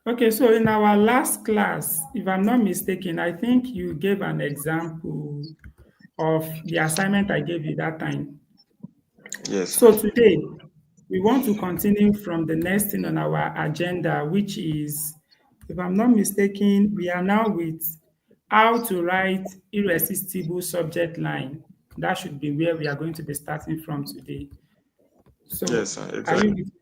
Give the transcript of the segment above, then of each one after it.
Okay, so in our last class, if I'm not mistaken, I think you gave an example of the assignment I gave you that time. Yes. So today, we want to continue from the next thing on our agenda, which is, if I'm not mistaken, we are now with how to write irresistible subject line. That should be where we are going to be starting from today. So, Yes, are exactly. you with?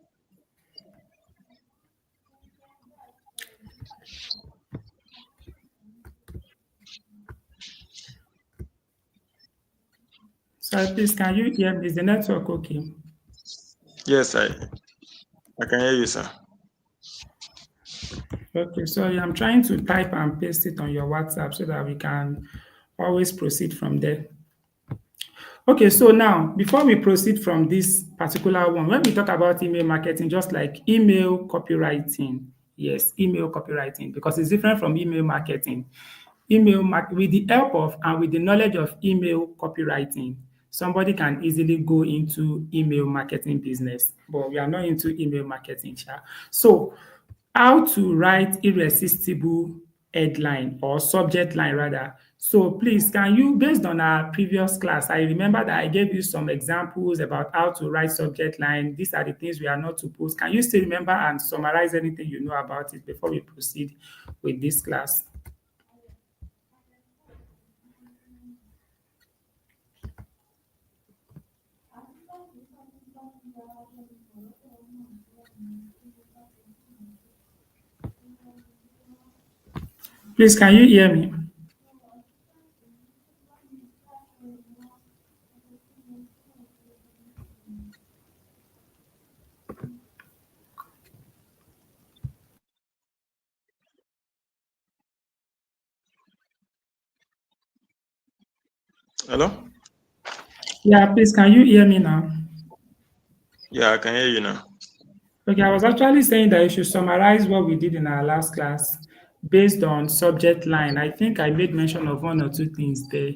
Sorry, please, can you hear me? Is the network okay? Yes, I can hear you, sir. Okay, sorry, I'm trying to type and paste it on your WhatsApp so that we can always proceed from there. Okay, so now before we proceed from this particular one, when we talk about email marketing, just like email copywriting, yes, email copywriting, because it's different from email marketing. With the help of and with the knowledge of email copywriting, somebody can easily go into email marketing business, but we are not into email marketing. Sha. So, how to write irresistible headline or subject line rather. So please, can you, based on our previous class, I remember that I gave you some examples about how to write subject line. These are the things we are not to post. Can you still remember and summarize anything you know about it before we proceed with this class? Please, can you hear me? Hello? Yeah, please, can you hear me now? Yeah, I can hear you now. Okay, I was actually saying that you should summarize what we did in our last class based on subject line. I think I made mention of one or two things there.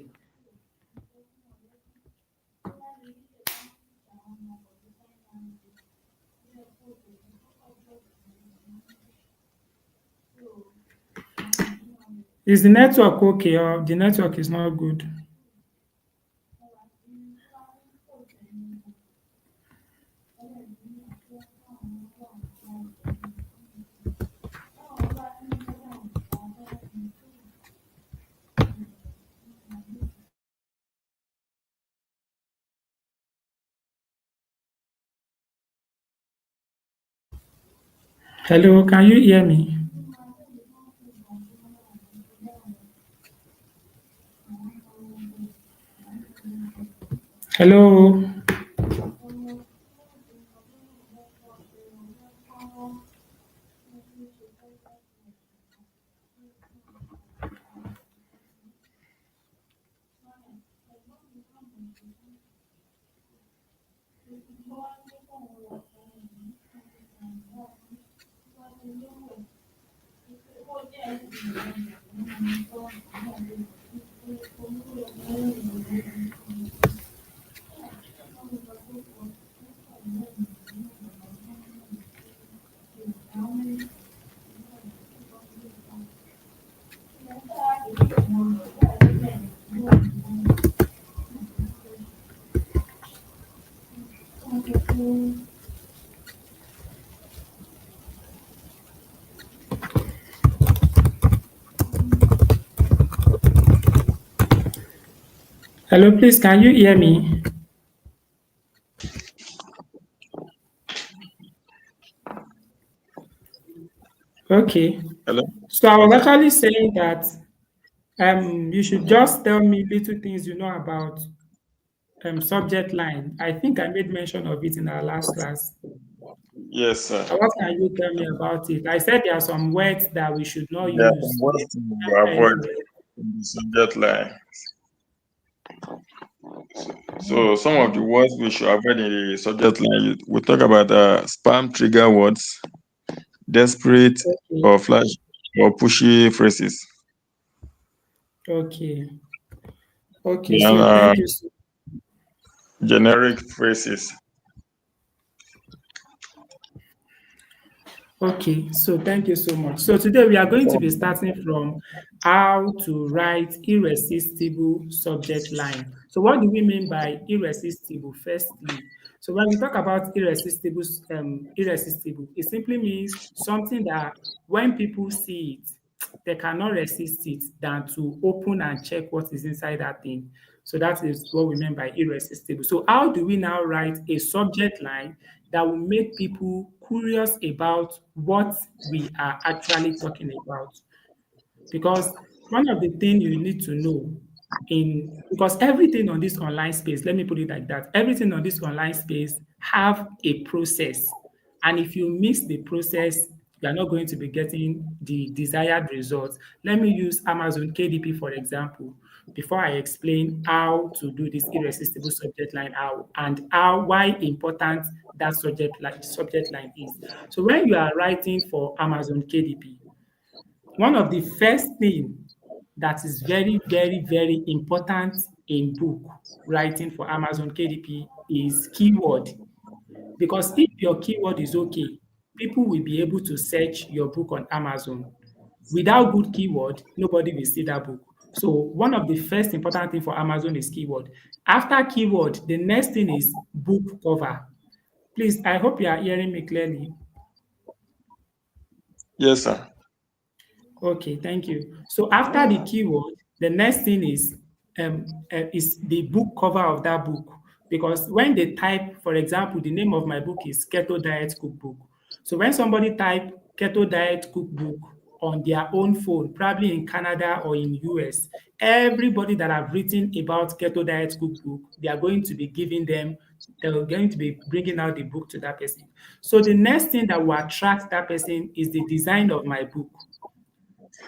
Is the network okay or the network is not good? Hello, can you hear me? Hello. Hello, please, can you hear me? Okay. Hello? So I was actually saying that you should just tell me little things you know about subject line. I think I made mention of it in our last class. Yes, sir. What can you tell me about it? I said there are some words that we should not There are some use. words to Employee avoid word. in the subject line. So some of the words we should avoid in the subject line, we talk about spam trigger words, desperate Okay. or flash or pushy phrases. Okay. Okay. Then So thank you. generic phrases. Okay, so thank you so much. So today we are going to be starting from how to write irresistible subject line. So what do we mean by irresistible? Firstly, so when we talk about irresistible, it simply means something that when people see it, they cannot resist it than to open and check what is inside that thing. So that is what we mean by irresistible. So how do we now write a subject line that will make people curious about what we are actually talking about? Because one of the things you need to know in because everything on this online space, let me put it like that, everything on this online space have a process. And if you miss the process, you are not going to be getting the desired results. Let me use Amazon KDP, for example, before I explain how to do this irresistible subject line how, and how why important that subject line is. So when you are writing for Amazon KDP, one of the first thing that is very, very, very important in book writing for Amazon KDP is keyword. Because if your keyword is okay, people will be able to search your book on Amazon. Without good keyword, nobody will see that book. So one of the first important thing for Amazon is keyword. After keyword, the next thing is book cover. Please, I hope you are hearing me clearly. Yes, sir. Okay, thank you. So after the keyword, the next thing is the book cover of that book. Because when they type, for example, the name of my book is Keto Diet Cookbook. So when somebody type Keto Diet Cookbook on their own phone, probably in Canada or in US, everybody that have written about Keto Diet Cookbook, they are going to be giving them, they're going to be bringing out the book to that person. So the next thing that will attract that person is the design of my book.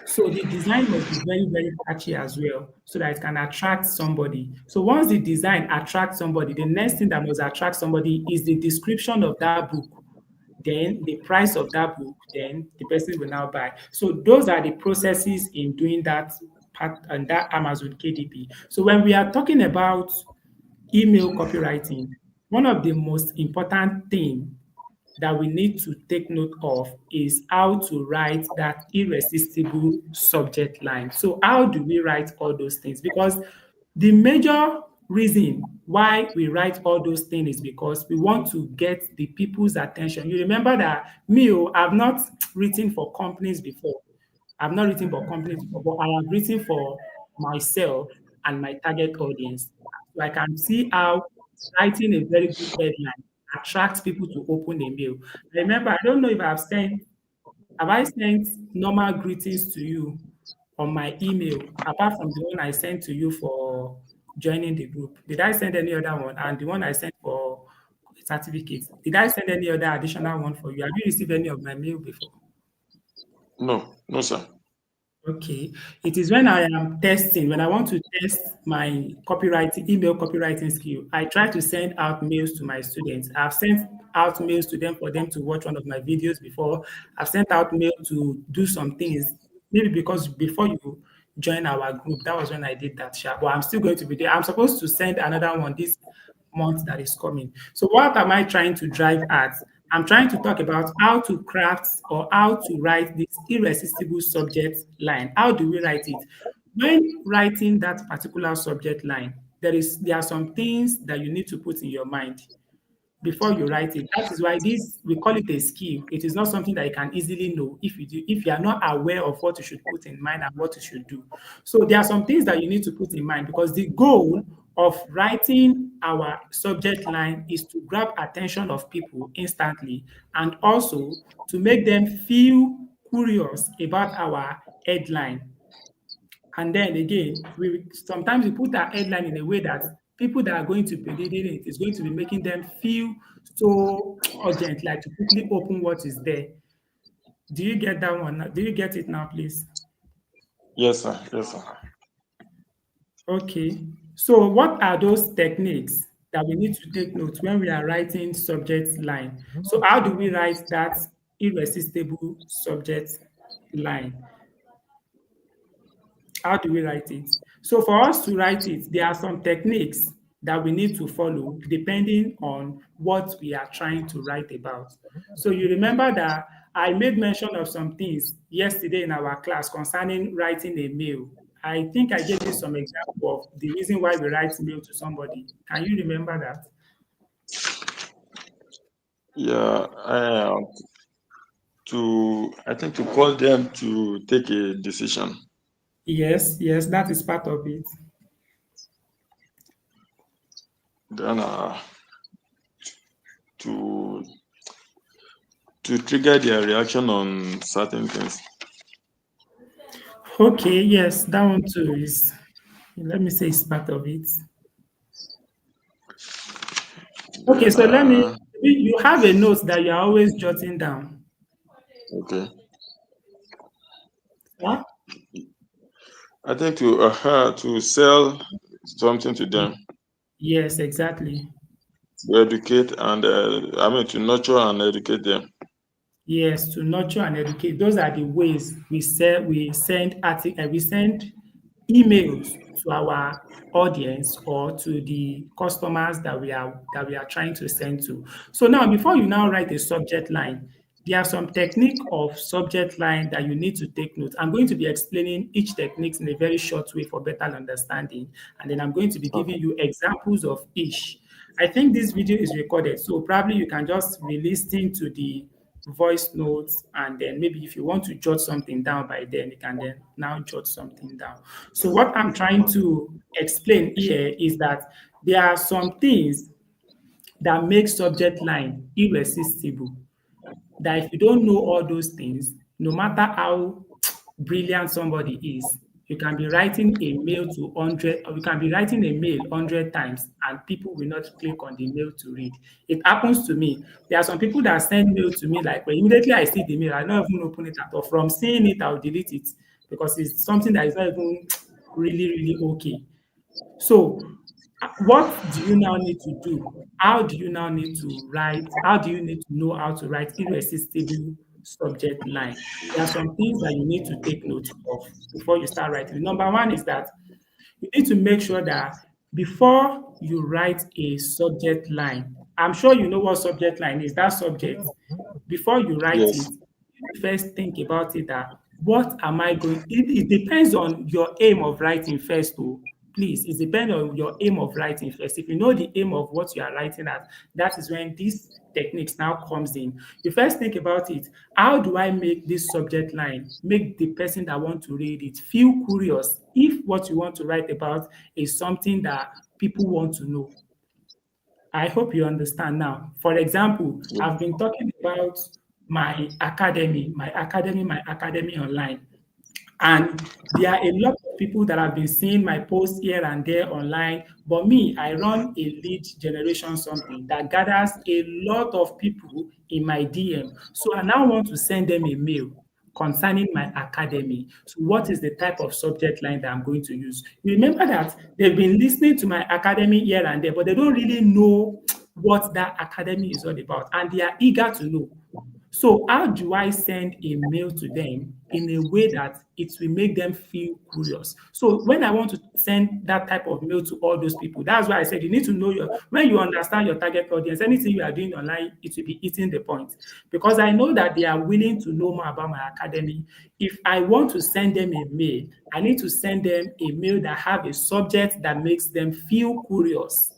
So the design must be very, very catchy as well, so that it can attract somebody. So once the design attracts somebody, the next thing that must attract somebody is the description of that book, then the price of that book, then the person will now buy. So those are the processes in doing that part and that Amazon KDP. So when we are talking about email copywriting, one of the most important thing that we need to take note of is how to write that irresistible subject line. So how do we write all those things? Because the major reason why we write all those things is because we want to get the people's attention. You remember that me, I've not written for companies before. I've not written for companies before, but I have written for myself and my target audience. So I can see how writing a very good headline attracts people to open a mail. Remember, I don't know if have I sent normal greetings to you on my email, apart from the one I sent to you for joining the group? Did I send any other one? And the one I sent for certificates, did I send any other additional one for you? Have you received any of my mail before? No, no, sir. Okay. It is when I am testing, when I want to test my copywriting, email copywriting skill, I try to send out mails to my students. I've sent out mails to them for them to watch one of my videos before. I've sent out mail to do some things. Maybe because before you join our group, that was when I did that. But I'm still going to be there. I'm supposed to send another one this month that is coming. So what am I trying to drive at? I'm trying to talk about how to craft or how to write this irresistible subject line. How do we write it? When writing that particular subject line, there are some things that you need to put in your mind before you write it. That is why this we call it a skill. It is not something that you can easily know if you are not aware of what you should put in mind and what you should do. So there are some things that you need to put in mind because the goal of writing our subject line is to grab attention of people instantly and also to make them feel curious about our headline. And then again, we sometimes we put our headline in a way that people that are going to be reading it is going to be making them feel so urgent, like to quickly open what is there. Do you get that one? Do you get it now, please? Yes, sir. Yes, sir. Okay. So what are those techniques that we need to take note when we are writing subject line? So how do we write that irresistible subject line? How do we write it? So for us to write it, there are some techniques that we need to follow depending on what we are trying to write about. So you remember that I made mention of some things yesterday in our class concerning writing a mail. I think I gave you some example of the reason why we write mail to somebody. Can you remember that? Yeah, I think to call them to take a decision. Yes, yes, that is part of it. Then to trigger their reaction on certain things. Okay, yes, that one too is, let me say, it's part of it. Okay, Then so you have a note that you're always jotting down. okay, Huh? I think to sell something to them, Yes, exactly. to educate and to nurture and educate them. Yes, to nurture and educate. Those are the ways we send emails to our audience or to the customers that we are trying to send to. So now, before you now write a subject line, there are some technique of subject line that you need to take note. I'm going to be explaining each technique in a very short way for better understanding, and then I'm going to be giving Okay. you examples of each. I think this video is recorded, so probably you can just re-listen to the voice notes, and then maybe if you want to jot something down by then, you can then now jot something down. So what I'm trying to explain here is that there are some things that make subject line irresistible, that if you don't know all those things, no matter how brilliant somebody is, you can be writing a mail to 100, or you can be writing a mail 100 times and people will not click on the mail to read. It happens to me. There are some people that send mail to me, like when immediately I see the mail, I don't even open it at all. From seeing it, I'll delete it because it's something that is not even really, really okay. So, what do you now need to do? How do you now need to write? How do you need to know how to write irresistible subject line? There are some things that you need to take note of before you start writing. Number one is that you need to make sure that before you write a subject line, I'm sure you know what subject line is, that subject. Before you write Yes. it, you first think about it that what am I going, it depends on your aim of writing first though. Please, it depends on your aim of writing first. If you know the aim of what you are writing at, that is when this techniques now comes in. You first think about it. How do I make this subject line make the person that want to read it feel curious if what you want to write about is something that people want to know? I hope you understand now. For example, Yeah. I've been talking about my academy online. And there are a lot of people that have been seeing my posts here and there online. But me, I run a lead generation something that gathers a lot of people in my DM. So I now want to send them a mail concerning my academy. So what is the type of subject line that I'm going to use? You remember that they've been listening to my academy here and there, but they don't really know what that academy is all about. And they are eager to know. So how do I send a mail to them in a way that it will make them feel curious? So when I want to send that type of mail to all those people, that's why I said you need to know when you understand your target audience, anything you are doing online, it will be hitting the point. Because I know that they are willing to know more about my academy. If I want to send them a mail, I need to send them a mail that have a subject that makes them feel curious.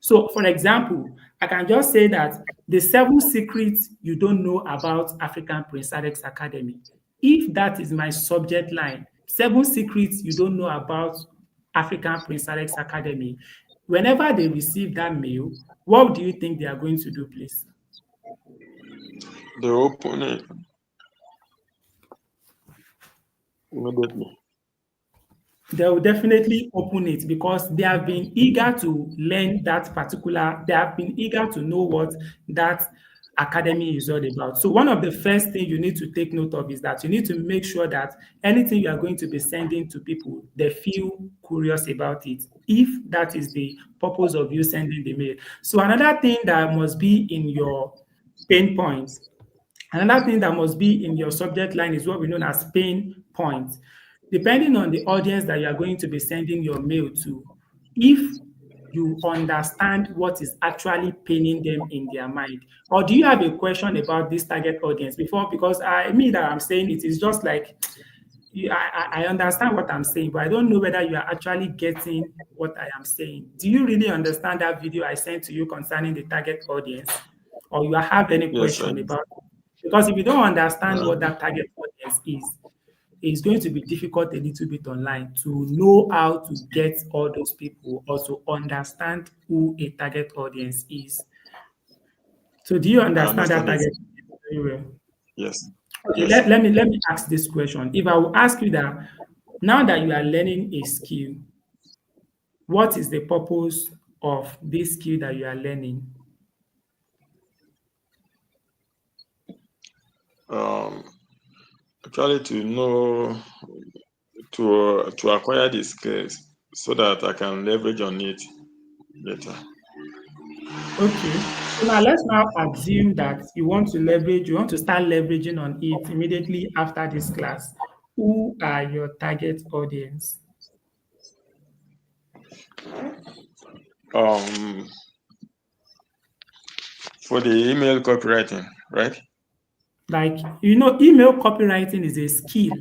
So, for example, I can just say that the 7 secrets you don't know about African Prince Alex Academy. If that is my subject line, 7 secrets you don't know about African Prince Alex Academy, whenever they receive that mail, what do you think they are going to do, please? They open it immediately. They will definitely open it because they have been eager to learn that particular, they have been eager to know what that academy is all about. So one of the first things you need to take note of is that you need to make sure that anything you are going to be sending to people, they feel curious about it, if that is the purpose of you sending the mail. So another thing that must be in your pain point, another thing that must be in your subject line is what we know as pain points. Depending on the audience that you are going to be sending your mail to, if you understand what is actually paining them in their mind? Or do you have a question about this target audience before? Because that I'm saying it is just like I understand what I'm saying, but I don't know whether you are actually getting what I am saying. Do you really understand that video I sent to you concerning the target audience? Or you have any Yes, question about it? Because if you don't understand what that target audience is, it's going to be difficult a little bit online to know how to get all those people or to understand who a target audience is. So do you I understand that understand it. target audience very well? Yes, Okay, yes. let me ask this question. If I will ask you that now that you are learning a skill, what is the purpose of this skill that you are learning? Um, Actually, to know to acquire the skills so that I can leverage on it later. Okay. So now let's now assume that you want to start leveraging on it immediately after this class. Who are your target audience? Um, for the email copywriting, right? Like, email copywriting is a skill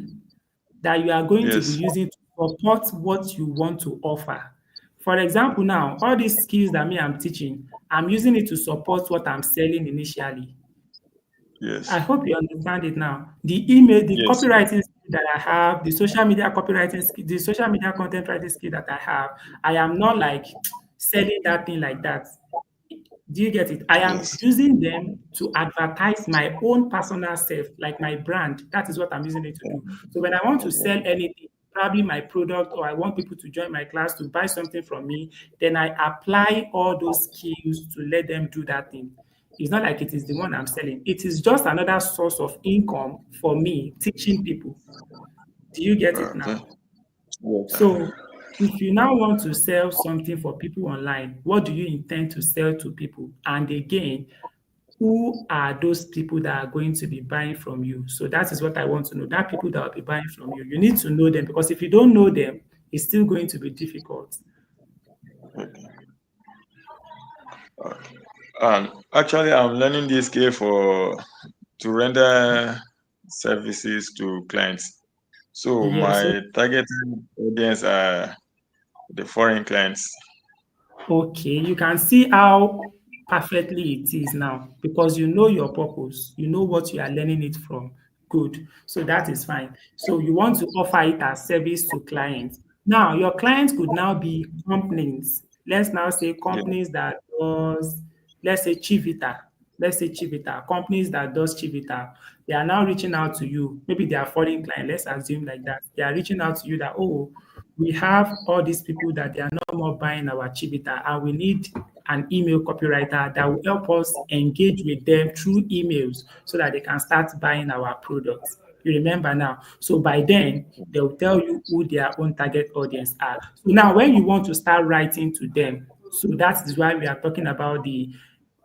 that you are going to be Yes, using to support what you want to offer. For example, now, all these skills that me I'm teaching, I'm using it to support what I'm selling initially. I yes, hope you understand it now. The email, the yes, copywriting skill that I have, the social media copywriting skill, the social media content writing skill that I have, I am not like selling that thing like that. Do you get it? I am yes. using them to advertise my own personal self, like my brand. That is what I'm using it to do. So when I want to sell anything, probably my product, or I want people to join my class to buy something from me, then I apply all those skills to let them do that thing. It's not like it is the one I'm selling. It is just another source of income for me teaching people. Do you get it Okay. now? Yes. So if you now want to sell something for people online, what do you intend to sell to people? And again, who are those people that are going to be buying from you? So that is what I want to know. That people that will be buying from you. You need to know them because if you don't know them, it's still going to be difficult. Okay. And actually, I'm learning this skill for to render services to clients. So Yes. my targeted audience are the foreign clients. Okay, you can see how perfectly it is now because you know your purpose, you know what you are learning it from. Good. So that is fine. So you want to offer it as service to clients. Now, your clients could now be companies. Let's now say Yeah. companies that does, let's say Chivita. Let's say Chivita, companies that does Chivita. They are now reaching out to you. Maybe they are foreign client. Let's assume like that. They are reaching out to you that, oh, we have all these people that they are no more buying our Chivita, and we need an email copywriter that will help us engage with them through emails so that they can start buying our products. You remember now. So by then, they'll tell you who their own target audience are. So now when you want to start writing to them, so that is why we are talking about the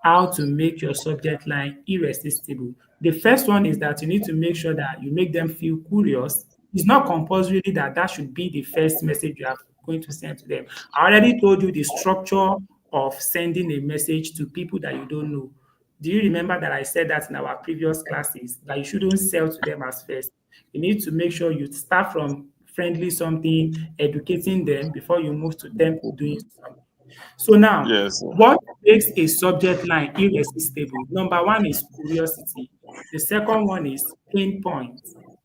how to make your subject line irresistible. The first one is that you need to make sure that you make them feel curious. It's not compulsory that that should be the first message you are going to send to them. I already told you the structure of sending a message to people that you don't know. Do you remember that I said that in our previous classes that you shouldn't sell to them as first? You need to make sure you start from friendly something, educating them before you move to them doing something. So now, Yes. what makes a subject line irresistible? Number one is curiosity. The second one is pain point.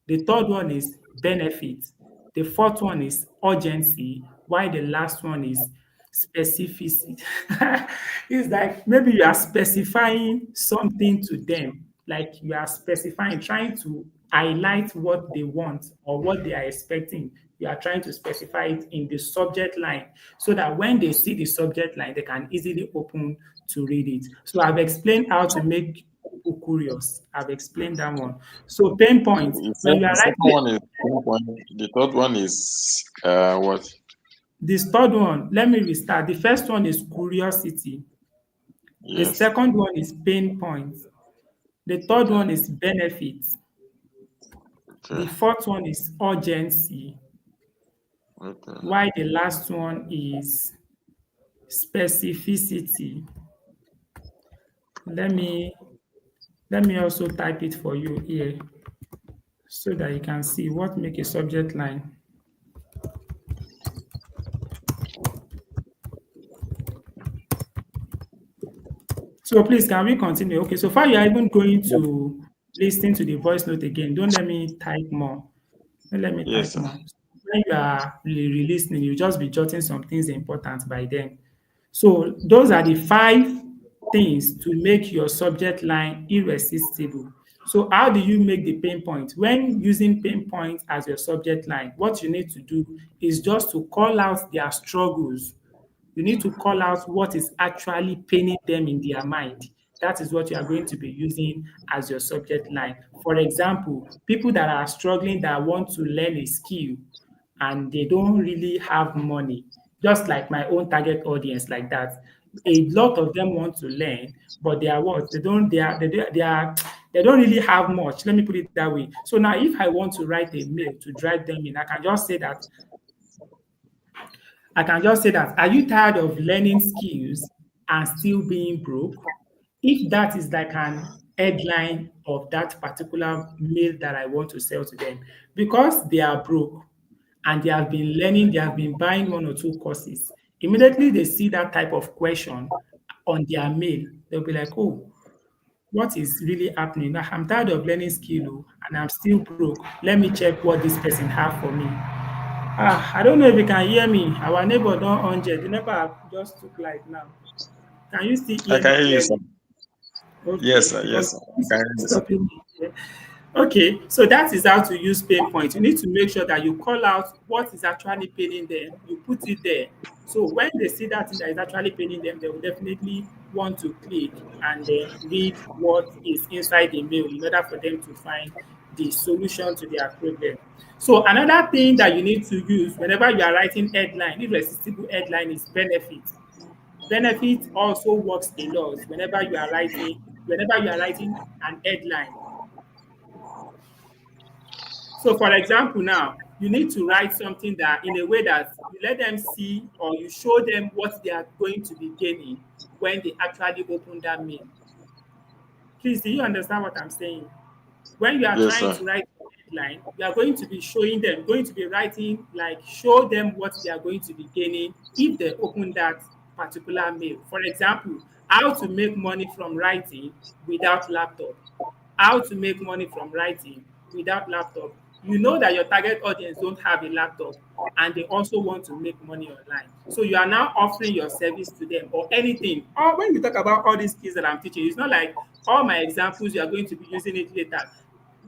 The third one is benefit. The fourth one is urgency. While the last one is specificity. It's like maybe you are specifying something to them, like you are specifying, trying to highlight what they want or what they are expecting. You are trying to specify it in the subject line so that when they see the subject line, they can easily open to read it. So I've explained how to make people curious. I've explained that one. So pain points, You when said you are the second writing one is 1 point. The third one is what? this third one, let me restart. The first one is curiosity. The Yes. second one is pain points. The third Okay. one is benefit. Okay. The fourth one is urgency. Okay. Why the last one is specificity. Let me let me also type it for you here so that you can see what make a subject line. So please, can we continue? Okay, so far you are even going Yes, to listen to the voice note again. Don't let me type more. Don't let me yes, type sir. more. When you are re-listening, you just be jotting some things important by then. So those are the 5 things to make your subject line irresistible. So how do you make the pain point? When using pain point as your subject line, what you need to do is just to call out their struggles. You need to call out what is actually paining them in their mind. That is what you are going to be using as your subject line. For example, people that are struggling that want to learn a skill and they don't really have money, just like my own target audience, like that. A lot of them want to learn, but they are what? They don't really have much. Let me put it that way. So now if I want to write a mail to drive them in, are you tired of learning skills and still being broke? If that is like an headline of that particular mail that I want to sell to them, because they are broke and they have been learning, they have been buying 1 or 2 courses, immediately they see that type of question on their mail, they'll be like, oh, what is really happening? Now, I'm tired of learning skill oh, and I'm still broke. Let me check what this person have for me. I don't know if you can hear me. Our neighbor don 100. The neighbor just took light now. Can you still I hear me can hear you, sir. clearly? Yes, Okay, sir. because Yes, sir. I it's can hear you, sir. stopping me here. Okay, so that is how to use pain point. You need to make sure that you call out what is actually paining them. You put it there. So when they see that thing that is actually paining them, they will definitely want to click and then read what is inside the mail in order for them to find the solution to their problem. So another thing that you need to use whenever you are writing headline, irresistible headline, is benefit. Benefit also works a lot whenever you are writing an headline. So for example now, you need to write something that in a way that you let them see or you show them what they are going to be gaining when they actually open that mail. Please, do you understand what I'm saying? When you are Yes, trying sir. to write a headline, you are going to be showing them, going to be writing, like show them what they are going to be gaining if they open that particular mail. For example, how to make money from writing without laptop. How to make money from writing without laptop. You know that your target audience don't have a laptop and they also want to make money online. So you are now offering your service to them or anything. Or when you talk about all these skills that I'm teaching, it's not like all my examples you are going to be using it later.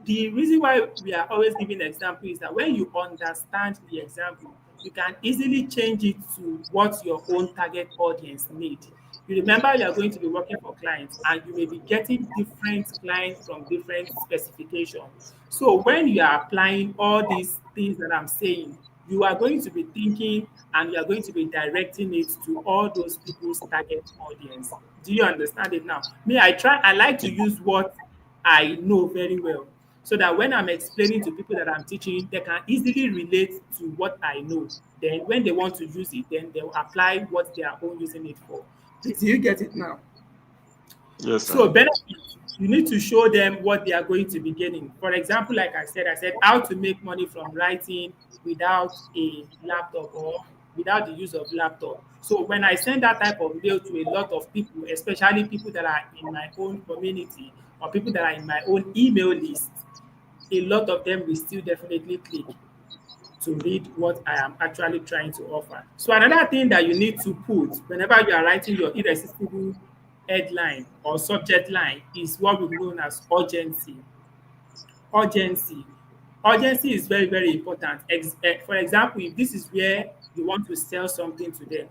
The reason why we are always giving example is that when you understand the example, you can easily change it to what your own target audience need. You remember you are going to be working for clients and you may be getting different clients from different specification. So when you are applying all these things that I'm saying, you are going to be thinking and you are going to be directing it to all those people's target audience. Do you understand it now? Me, I like to use what I know very well so that when I'm explaining to people that I'm teaching, they can easily relate to what I know. Then when they want to use it, then they'll apply what they are all using it for. Please, do you get it now? Yes, sir. So benefits, you need to show them what they are going to be gaining. For example, like I said how to make money from writing without a laptop or without the use of laptop. So when I send that type of mail to a lot of people, especially people that are in my own community or people that are in my own email list, a lot of them will still definitely click to read what I am actually trying to offer. So another thing that you need to put whenever you are writing your irresistible headline or subject line is what we know as urgency. Urgency. Urgency is very, very important. For example, if this is where you want to sell something to them,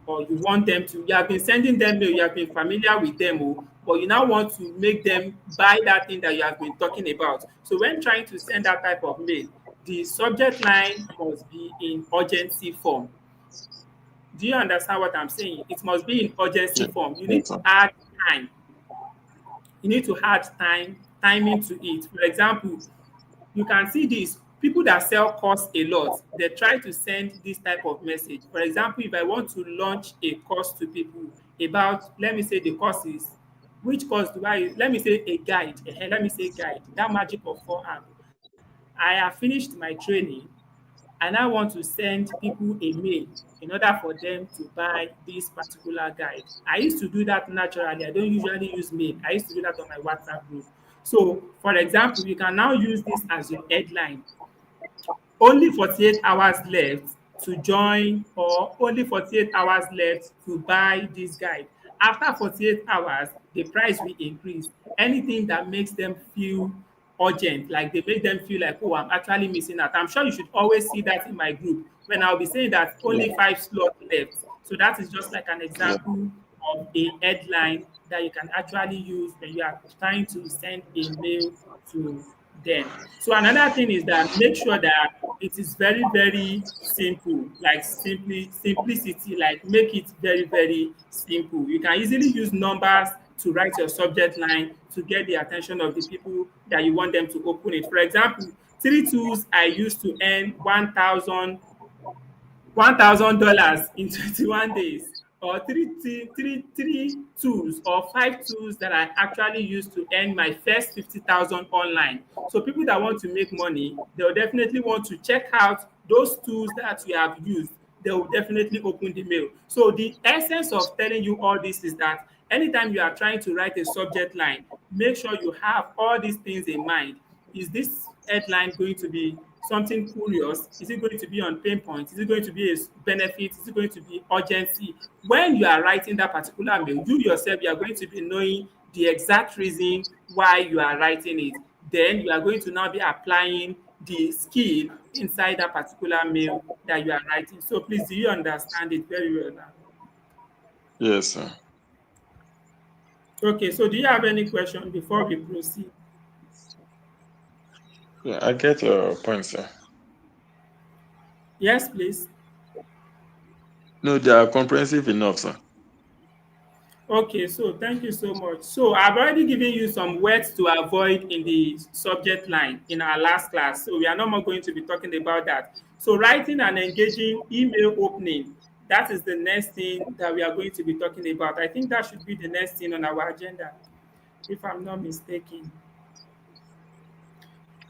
or you want them to, you have been sending them mail, you have been familiar with them, oh, but you now want to make them buy that thing that you have been talking about. So when trying to send that type of mail, the subject line must be in urgency form. Do you understand what I'm saying? It must be in urgency Ye- form. You need Yes, to sir. add time. You need to add timing to it. For example, you can see this. people that sell course a lot, they try to send this type of message. For example, if I want to launch a course to people about, let me say the course is, which course do I use? Let me say a guide. Let me say guide, that magic of 4 app. I have finished my training and I want to send people a mail in order for them to buy this particular guide. I used to do that naturally. I don't usually use mail. I used to do that on my WhatsApp group. So, for example, you can now use this as your headline. Only 48 hours left to join, or only 48 hours left to buy this guide. After 48 hours, the price will increase. Anything that makes them feel urgent, like they make them feel like, oh, I'm actually missing out. I'm sure you should always see that in my group when I'll be saying that only Yeah. 5 slots left. So that is just like an Yeah. example of a headline that you can actually use when you are trying to send a mail to them. So another thing is that make sure that it is very, very simple, like simplicity, like make it very, very simple. You can easily use numbers to write your subject line to get the attention of the people that you want them to open it. For example, 3 tools I used to earn $1,000 in 21 days, or three tools or 5 tools that I actually use to earn my first 50,000 online. So people that want to make money, they'll definitely want to check out those tools that you have used. They will definitely open the mail. So the essence of telling you all this is that anytime you are trying to write a subject line, make sure you have all these things in mind. Is this headline going to be something curious? Is it going to be on pain point? Is it going to be a benefit? Is it going to be urgency? When you are writing that particular mail, you yourself, you are going to be knowing the exact reason why you are writing it. Then you are going to now be applying the skill inside that particular mail that you are writing. So please, do you understand it very well now? Yes, sir. Okay, so do you have any question before we proceed? Yeah, I get your point, sir. Yes, please. No, they are comprehensive enough, sir. Okay, so thank you so much. So I've already given you some words to avoid in the subject line in our last class. So we are no more going to be talking about that. So writing and engaging email opening, that is the next thing that we are going to be talking about. I think that should be the next thing on our agenda, if I'm not mistaken.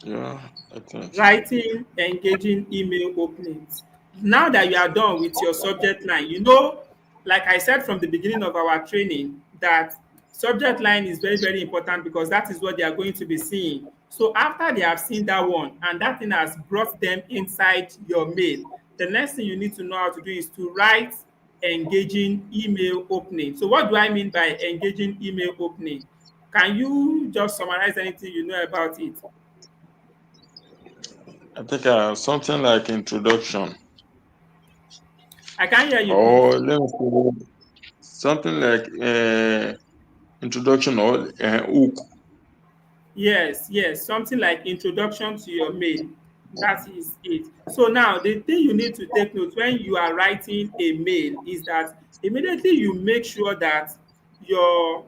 Yeah, I think. Writing engaging email openings. Now that you are done with your subject line, you know, like I said from the beginning of our training, that subject line is very, very important because that is what they are going to be seeing. So after they have seen that one and that thing has brought them inside your mail, the next thing you need to know how to do is to write engaging email opening. So what do I mean by engaging email opening? Can you just summarize anything you know about it? I think something like introduction, I can't hear you, please. or let me say something like introduction or hook. Yes, yes, something like introduction to your mail. That is it. So now the thing you need to take note when you are writing a mail is that immediately you make sure that your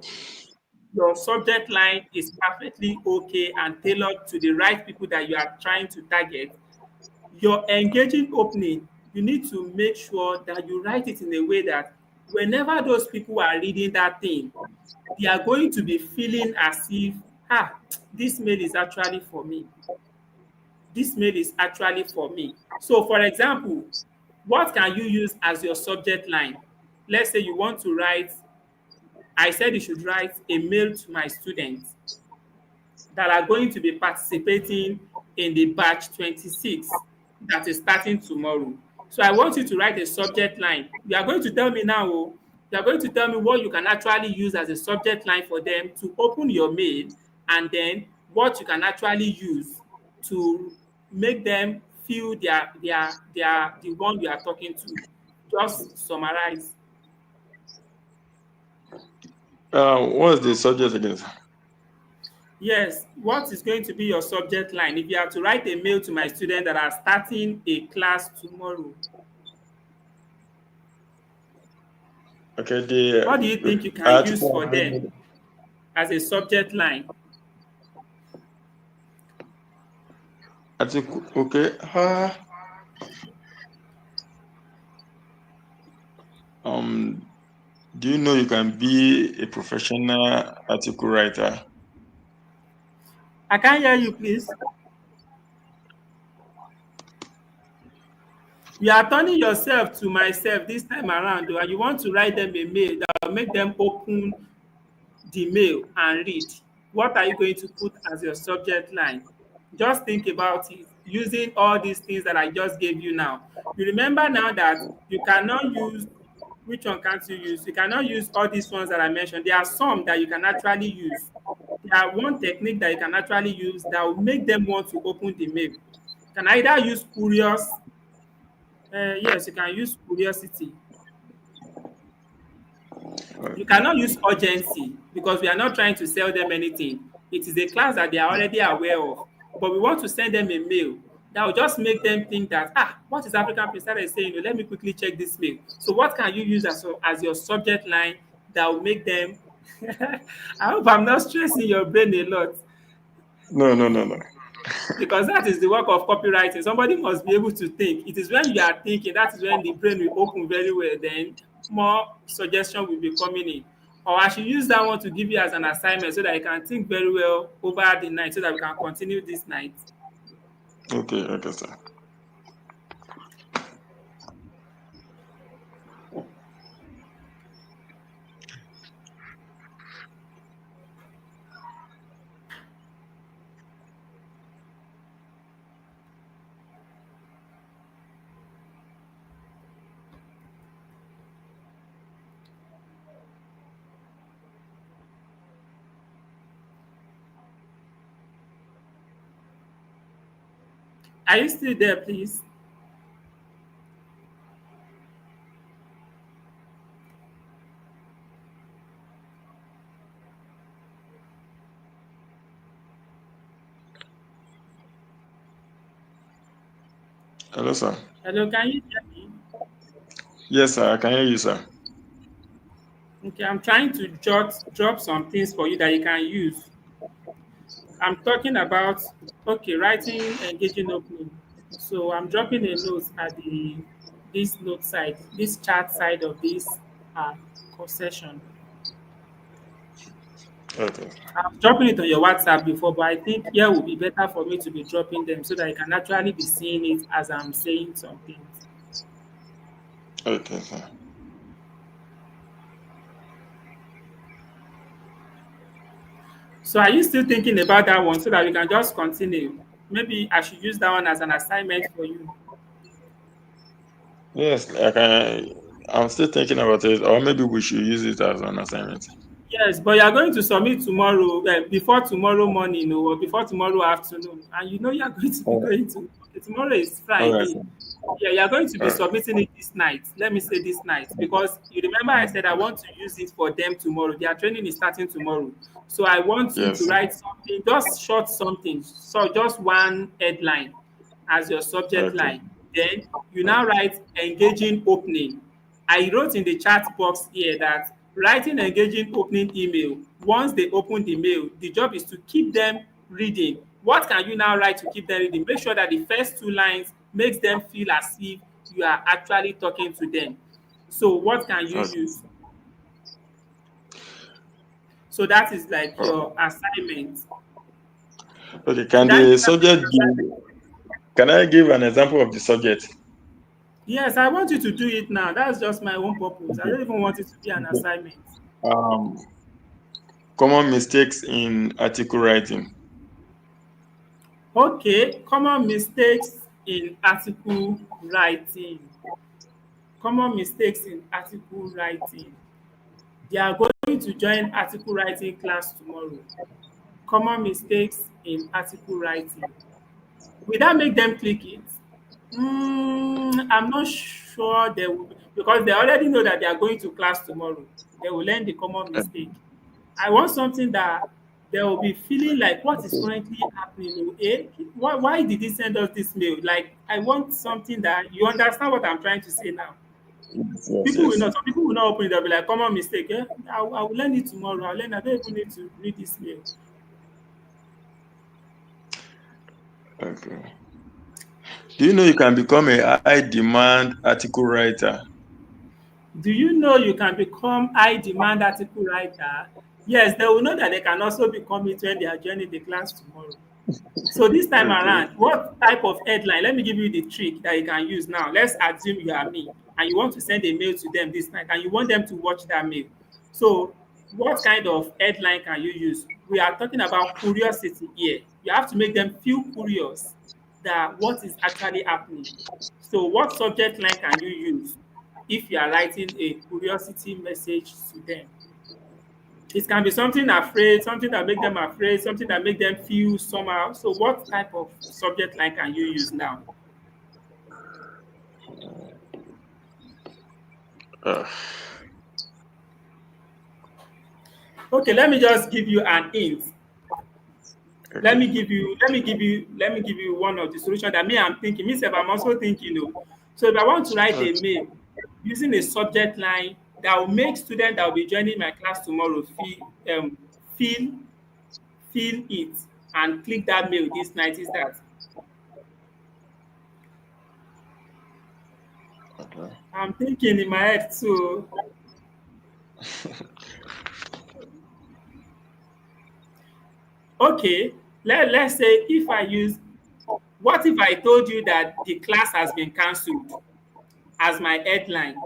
your subject line is perfectly okay and tailored to the right people that you are trying to target. Your engaging opening, you need to make sure that you write it in a way that whenever those people are reading that thing, they are going to be feeling as if, ah, this mail is actually for me. This mail is actually for me. So, for example, what can you use as your subject line? Let's say you want to write, I said you should write a mail to my students that are going to be participating in the batch 26 that is starting tomorrow. So I want you to write a subject line. You are going to tell me now, oh, you are going to tell me what you can actually use as a subject line for them to open your mail, and then what you can actually use to make them feel they are the one you are talking to. Just summarize. What's the subject again, sir? Yes, what is going to be your subject line? If you have to write a mail to my students that are starting a class tomorrow, Okay, the what do you think you can use article for of them meaning. as a subject line? Article. Okay. Um. Do you know you can be a professional article writer? I can't hear you, please. You are turning yourself to myself this time around, though, and you want to write them a mail that will make them open the mail and read. What are you going to put as your subject line? Just think about it using all these things that I just gave you now. You remember now that you cannot use, which one can't you use? You cannot use all these ones that I mentioned. There are some that you can actually use. There are one technique that you can actually use that will make them want to open the mail. You can either use curious, yes, you can use curiosity. You cannot use urgency because we are not trying to sell them anything. It is a class that they are already aware of. But we want to send them a mail that will just make them think that, what is African Princess saying? Let me quickly check this mail. So what can you use as your subject line that will make them I hope I'm not stressing your brain a lot No, no, no, no. because that is the work of copywriting. Somebody must be able to think. It is when you are thinking that is when the brain will open very well. Then more suggestion will be coming in. Or I should use that one to give you as an assignment so that you can think very well over the night so that we can continue this night. Okay, okay, sir. Are you still there, please? Hello, sir. Hello, can you hear me? Yes, sir. I can hear you, sir. Okay, I'm trying to drop some things for you that you can use. I'm talking about okay, writing engaging opening. So I'm dropping a note at the this note side, this chat side of this uh session. Okay. I'm dropping it on your WhatsApp before, but I think here will be better for me to be dropping them so that you can actually be seeing it as I'm saying some things. Okay, sir. So are you still thinking about that one so that we can just continue? Maybe I should use that one as an assignment for you. Yes, I'm still thinking about it, or maybe we should use it as an assignment. Yes, but you are going to submit tomorrow, before tomorrow morning or before tomorrow afternoon. And you know you are going to be All going to, okay, tomorrow is right, Friday. sir. Yeah, you are going to All be right. submitting it this night. Let me say this night because you remember I said I want to use it for them tomorrow. Their training is starting tomorrow. So I want you Yes, to sir. write something, just short something. So just one headline as your subject Okay. line. Then you now write engaging opening. I wrote in the chat box here that writing engaging opening email, once they open the mail, the job is to keep them reading. What can you now write to keep them reading? Make sure that the first two lines makes them feel as if you are actually talking to them. So what can you Okay. use? So that is like Oh. your assignment. Okay. Did Can I the give that as subject an be? assignment? Can I give an example of the subject? Yes, I want you to do it now. That's just my own purpose. I Okay. don't even want it to be an Okay. assignment. Um, Common mistakes in article writing. Okay, common mistakes in article writing. Common mistakes in article writing. They are going to join article writing class tomorrow. Common mistakes in article writing. Will that make them click it? I'm not sure they will because they already know that they are going to class tomorrow. They will learn the common Uh, mistake. I want something that they will be feeling like what is Okay. currently happening. Oh, eh? Why did he send us this mail? Like I want something that you understand what I'm trying to say now. Yes, yes, People will yes. not. Some people will not open it. They'll be like, "Common mistake. Eh? I will learn it tomorrow. I'll learn. I don't even need to read this mail." Okay. Do you know you can become a high demand article writer? Do you know you can become high demand article writer? Yes, they will know that they can also become it when they are joining the class tomorrow. So this time Okay. around, what type of headline? Let me give you the trick that you can use now. Let's assume you are me and you want to send a mail to them this night and you want them to watch that mail. So what kind of headline can you use? We are talking about curiosity here. You have to make them feel curious that what is actually happening. So what subject line can you use if you are writing a curiosity message to them? It can be something afraid, something that make them afraid, something that make them feel somehow. So what type of subject line can you use now? Uh, Okay, let me just give you an hint. Let okay. me give you, let me give you one of the solution that me I'm thinking. Me sef, I'm also thinking. So if I want to write a Okay. mail using a subject line that will make students that will be joining my class tomorrow feel feel it and click that mail this night is that Okay. I'm thinking in my head too. Okay, let's say if I use, what if I told you that the class has been cancelled as my headline?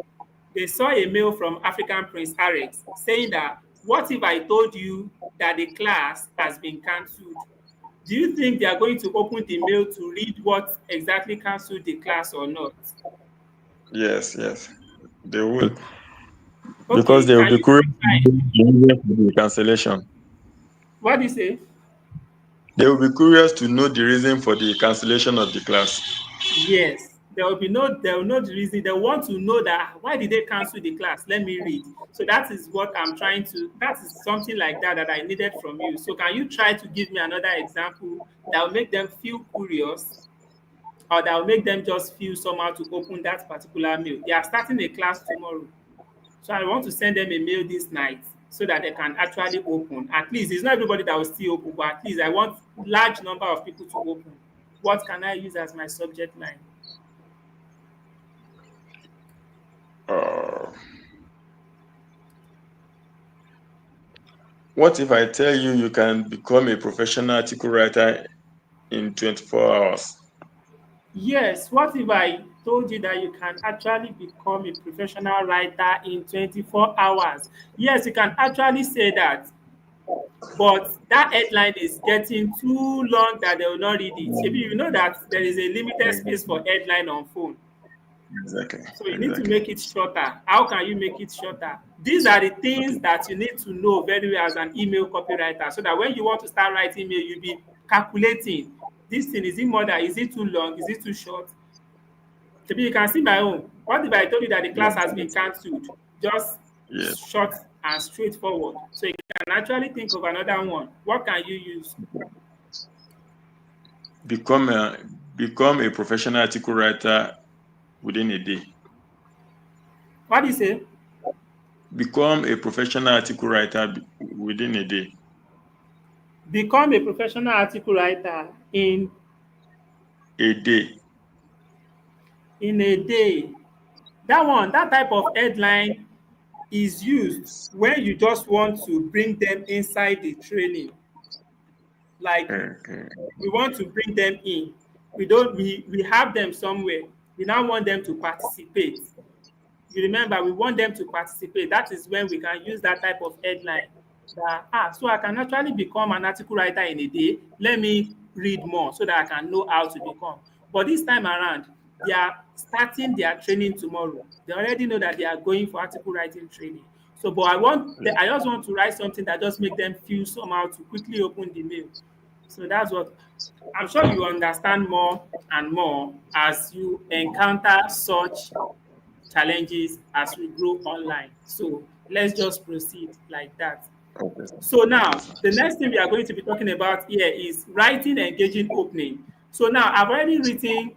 They saw a mail from African Prince Alex saying that, what if I told you that the class has been cancelled? Do you think they are going to open the mail to read what exactly cancelled the class or not? Yes, yes. They will. Because Okay, they will can be you curious try? about the cancellation. What do you say? They will be curious to know the reason for the cancellation of the class. Yes, there will know the reason. They want to know that why did they cancel the class? Let me read. So that is what I'm trying to, that is something like that I needed from you. So can you try to give me another example that will make them feel curious or that will make them just feel somehow to open that particular mail? They are starting a class tomorrow. So I want to send them a mail this night so that they can actually open. At least it's not everybody that will still open, but at least I want large number of people to open. What can I use as my subject line? Uh, what if I tell you you can become a professional article writer in 24 hours? Yes, what if I told you that you can actually become a professional writer in 24 hours? Yes, you can actually say that, but that headline is getting too long that they will not read it. Maybe you know that there is a limited space for headline on phone. Exactly. So you need to Exactly. make it shorter. How can you make it shorter? These are the things Okay. that you need to know very well as an email copywriter so that when you want to start writing email, you'll be calculating this thing. Is it more than, is it too long? Is it too short? Maybe you can see my own. What if I told you that the class Yes. has been Yes. cancelled? Just Yes. short and straightforward. So you can actually think of another one. What can you use? Become a become a professional article writer within a day. What do you say? Become a professional article writer within a day. Become a professional article writer A day. in a day. That one, that type of headline is used Yes. when you just want to bring them inside the training. Like Okay. we want to bring them in. We have them somewhere. We now want them to participate. You remember, we want them to participate. That is when we can use that type of headline. That, so I can actually become an article writer in a day. Let me read more so that I can know how to become. But this time around, they are starting their training tomorrow. They already know that they are going for article writing training. So, but I just want to write something that just make them feel somehow to quickly open the mail. So that's what I'm sure you understand more and more as you encounter such challenges as we grow online. So let's just proceed like that. Okay, sir. So Okay, now, sir. the next thing we are going to be talking about here is writing engaging opening. So now I've already written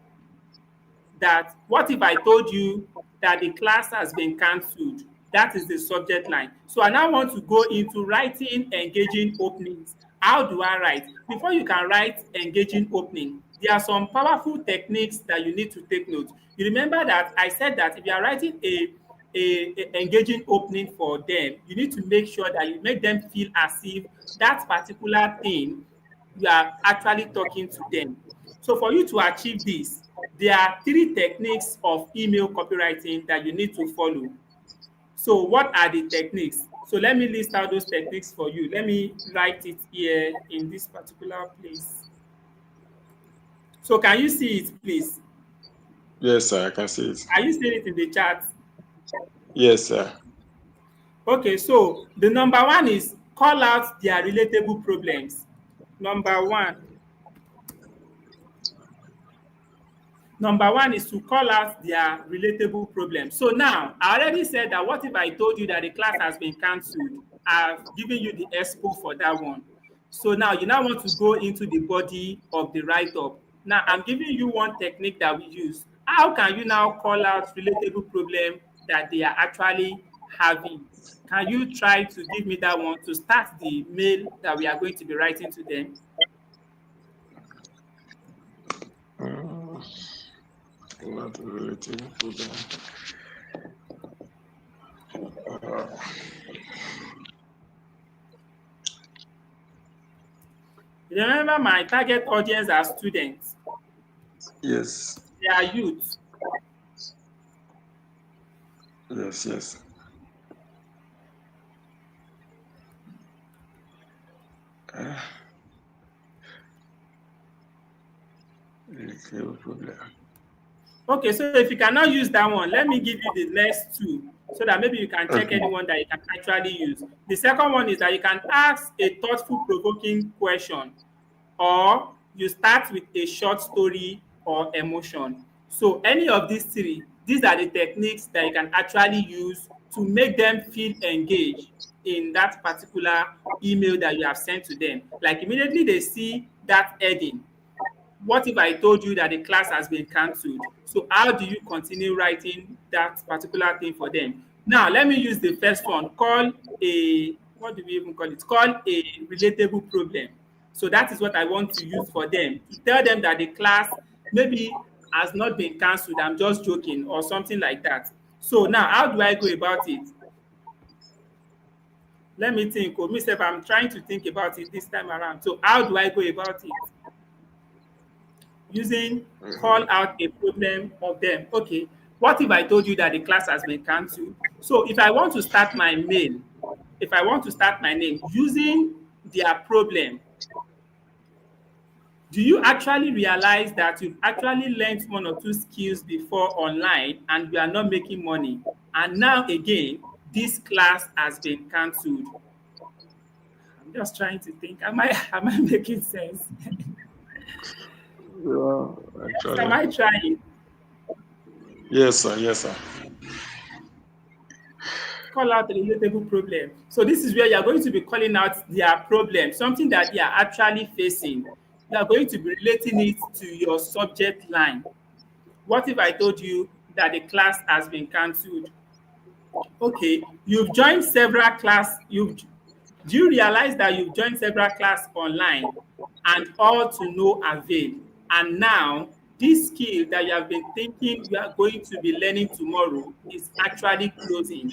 that, what if I told you that the class has been cancelled? That is the subject line. So I now want to go into writing engaging openings. How do I write? Before you can write engaging opening, there are some powerful techniques that you need to take note. You remember that I said that if you are writing a engaging opening for them, you need to make sure that you make them feel as if that particular thing you are actually talking to them. So for you to achieve this, there are three techniques of email copywriting that you need to follow. So what are the techniques? So let me list out those techniques for you. Let me write it here in this particular place. So can you see it, please? Yes, sir. I can see it. Are you seeing it in the chat? Yes, sir. Okay, so the number one is call out their relatable problems. Number one. Number one is to call out their relatable problems. So now, I already said that what if I told you that the class has been cancelled? I've given you the expo for that one. So now you now want to go into the body of the write-up. Now I'm giving you one technique that we use. How can you now call out relatable problem that they are actually having? Can you try to give me that one to start the mail that we are going to be writing to them? Uh, not relative problem. Uh, Remember, my target audience are students. yes, They are youth. yes. Uh, relative problem. Okay, so if you cannot use that one, let me give you the next two so that maybe you can check Okay. anyone that you can actually use. The second one is that you can ask a thoughtful, provoking question, or you start with a short story or emotion. So any of these three, these are the techniques that you can actually use to make them feel engaged in that particular email that you have sent to them. Like immediately they see that heading, what if I told you that the class has been cancelled? So how do you continue writing that particular thing for them? Now, let me use the first one, call a, what do we even call it? Call a relatable problem. So that is what I want to use for them, to tell them that the class maybe has not been cancelled, I'm just joking, or something like that. So now, how do I go about it? Let me think. Oh, myself, I'm trying to think about it this time around. So how do I go about it? Using call out a problem of them. Okay, what if I told you that the class has been cancelled? So if I want to start my mail, if I want to start my name using their problem, do you actually realize that you've actually learned one or two skills before online and you are not making money? And now again, this class has been cancelled. I'm just trying to think. Am I making sense? Yeah, Yes, am actually. I trying? Yes, sir. Yes, sir. Call out a relatable problem. So this is where you are going to be calling out their problem, something that they are actually facing. You are going to be relating it to your subject line. What if I told you that the class has been cancelled? Okay, you've joined several class. Do you realize that you've joined several class online and all to no avail? And now this skill that you have been thinking you are going to be learning tomorrow is actually closing.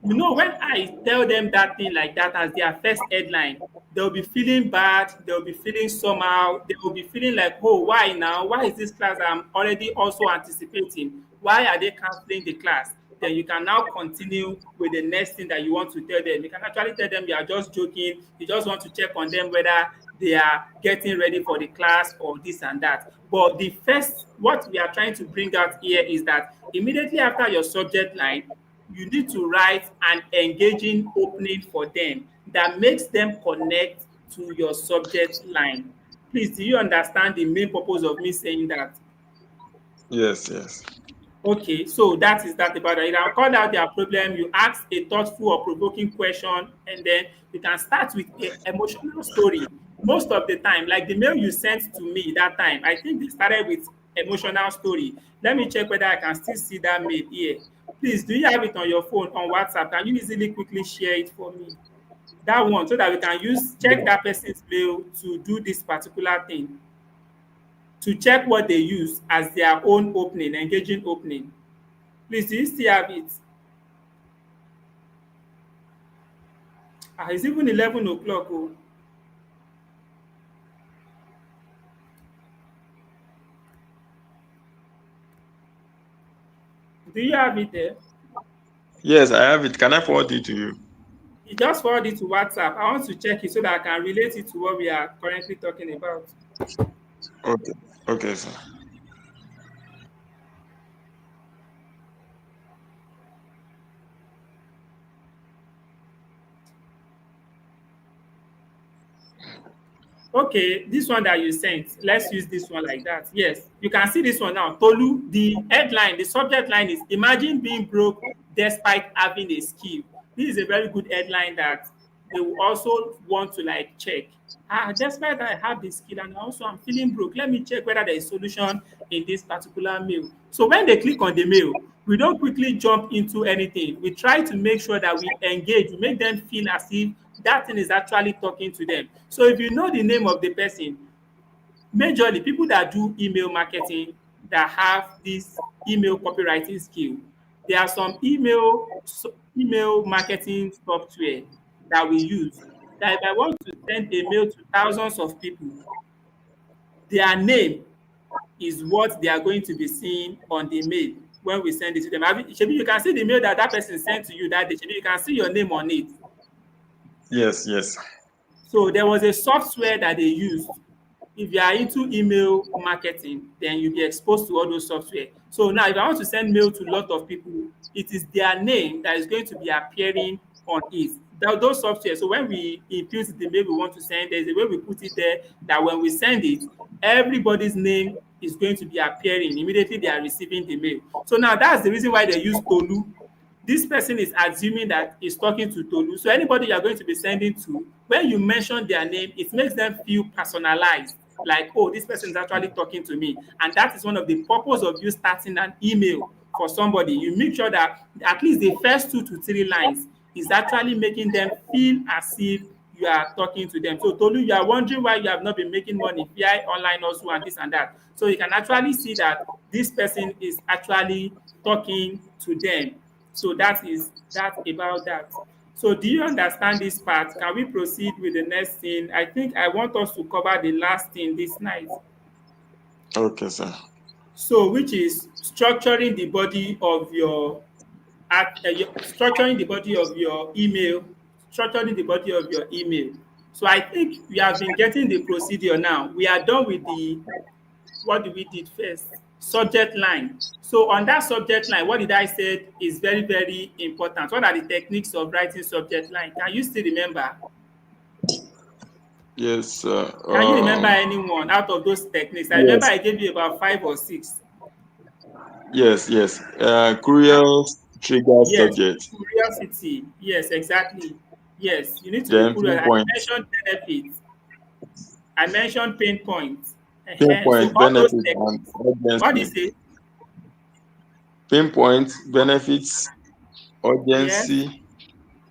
You know, when I tell them that thing like that as their first headline, they'll be feeling bad, they'll be feeling somehow, they will be feeling like, oh, why now? Why is this class I'm already also anticipating? Why are they canceling the class? Then you can now continue with the next thing that you want to tell them. You can actually tell them you are just joking, you just want to check on them whether they are getting ready for the class or this and that. But the first, what we are trying to bring out here is that immediately after your subject line, you need to write an engaging opening for them that makes them connect to your subject line. Please, do you understand the main purpose of me saying that? Yes. Okay, so that is that about it. You can call out their problem, you ask a thoughtful or provoking question, and then you can start with an emotional story. Most of the time, like the mail you sent to me that time, I think they started with emotional story. Let me check whether I can still see that mail here. Please, do you have it on your phone on WhatsApp? Can you easily quickly share it for me? That one, so that we can use check that person's mail to do this particular thing. to check what they use as their own opening, engaging opening. Please, do you still have it? It's even 11 o'clock. Oh. Do you have it there? Yes, I have it. Can I forward it to you? You just forward it to WhatsApp. I want to check it so that I can relate it to what we are currently talking about. Okay. Okay, sir. Okay, this one that you sent, let's use this one like that. Yes, you can see this one now. Tolu, the headline, the subject line is imagine being broke despite having a skill. This is a very good headline that they will also want to like check. Despite I have the skill and also I'm feeling broke, let me check whether there is solution in this particular mail. So when they click on the mail, we don't quickly jump into anything. We try to make sure that we engage, we make them feel as if that thing is actually talking to them. So if you know the name of the person, majorly people that do email marketing that have this email copywriting skill, there are some email marketing software that we use that if I want to send a mail to thousands of people, their name is what they are going to be seeing on the mail when we send it to them. Shebi, you can see the mail that that person sent to you that day. Shebi, you can see your name on it. Yes, yes. So there was a software that they used. If you are into email marketing, then you'll be exposed to all those software. So now if I want to send mail to a lot of people, it is their name that is going to be appearing on it. Those software. So when we input the mail we want to send, there's a way we put it there that when we send it, everybody's name is going to be appearing immediately they are receiving the mail. So now that's the reason why they use Tolu. This person is assuming that he's talking to Tolu. So anybody you are going to be sending to, when you mention their name, it makes them feel personalized. Like, oh, this person is actually talking to me. And that is one of the purpose of you starting an email for somebody. You make sure that at least the first 2 to 3 lines is actually making them feel as if you are talking to them. So Tolu, you are wondering why you have not been making money via online also and this and that. So you can actually see that this person is actually talking to them. So that is that about that. So do you understand this part? Can we proceed with the next thing? I think I want us to cover the last thing this night. Okay, sir. So which is structuring the body of structuring the body of your email, structuring the body of your email. So I think we have been getting the procedure now. We are done with the what did we did first? Subject line. So on that subject line, what did I say is very, very important? What are the techniques of writing subject line? Can you still remember? Yes, sir. Can you remember anyone out of those techniques? I remember Yes, I gave you about 5 or 6. yes, yes. Curious trigger Yes, subject. curiosity. Yes, exactly. Yes, you need to be Then curious. I pinpoint, mentioned benefits. I mentioned pain points. So pinpoint all those benefits and techniques. What do you urgency. say? Pinpoint benefits, Yes, urgency,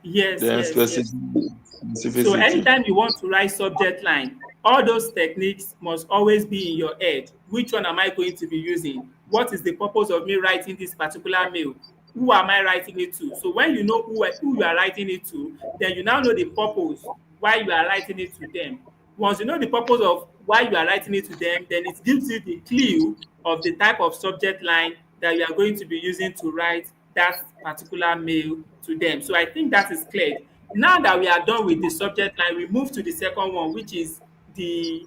yes, then yes, yes. So specificity. anytime you want to write subject line, all those techniques must always be in your head. Which one am I going to be using? What is the purpose of me writing this particular mail? Who am I writing it to? So when you know who you are writing it to, then you now know the purpose why you are writing it to them. Once you know the purpose of why you are writing it to them, then it gives you the clue of the type of subject line that you are going to be using to write that particular mail to them. So I think that is clear. Now that we are done with the subject line, we move to the second one, which is the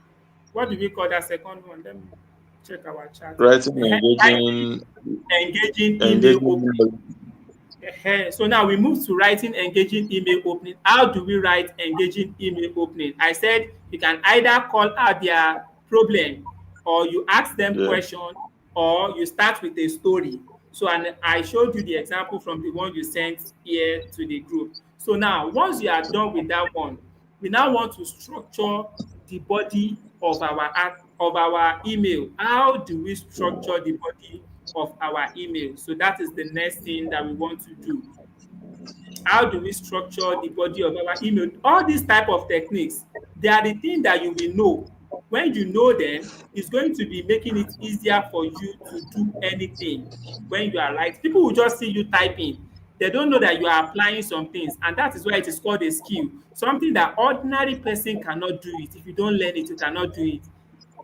what do we call that second one? Let me check our chat. Writing Writing engaging, engaging email engaging. opening. So now we move to writing engaging email opening. How do we write engaging email opening? I said you can either call out their problem or you ask them Yeah. question or you start with a story. So and I showed you the example from the one you sent here to the group. So now once you are done with that one, we now want to structure the body of our email. How do we structure the body of our email? So that is the next thing that we want to do. How do we structure the body of our email? All these type of techniques, they are the thing that you will know When you know them, it's going to be making it easier for you to do anything when you are right. People will just see you typing. They don't know that you are applying some things, and that is why it is called a skill. Something that ordinary person cannot do it. If you don't learn it, you cannot do it.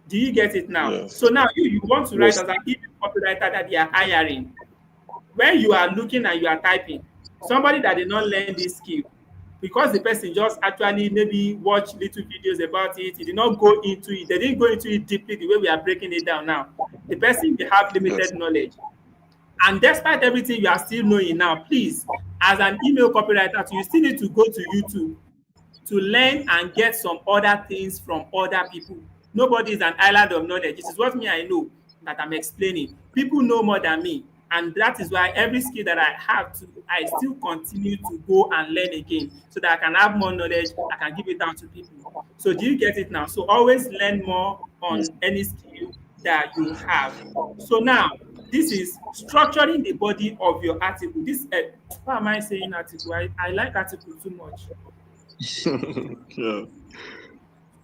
Do you get it now? Yes. So now you want to write Yes. as an email copywriter that they are hiring. When you are looking and you are typing, somebody that did not learn this skill, because the person just actually maybe watch little videos about it, he did not go into it, they didn't go into it deeply the way we are breaking it down now. The person will have Yes. limited knowledge. And despite everything you are still knowing now, please, as an email copywriter, you still need to go to YouTube to learn and get some other things from other people. Nobody is an island of knowledge. This is what me I know that I'm explaining. People know more than me. And that is why every skill that I have to, I still continue to go and learn again so that I can have more knowledge, I can give it out to people. So do you get it now? So always learn more Yes. on any skill that you have. So now, this is structuring the body of your article. This, why am I saying article? I like article too much. Yeah.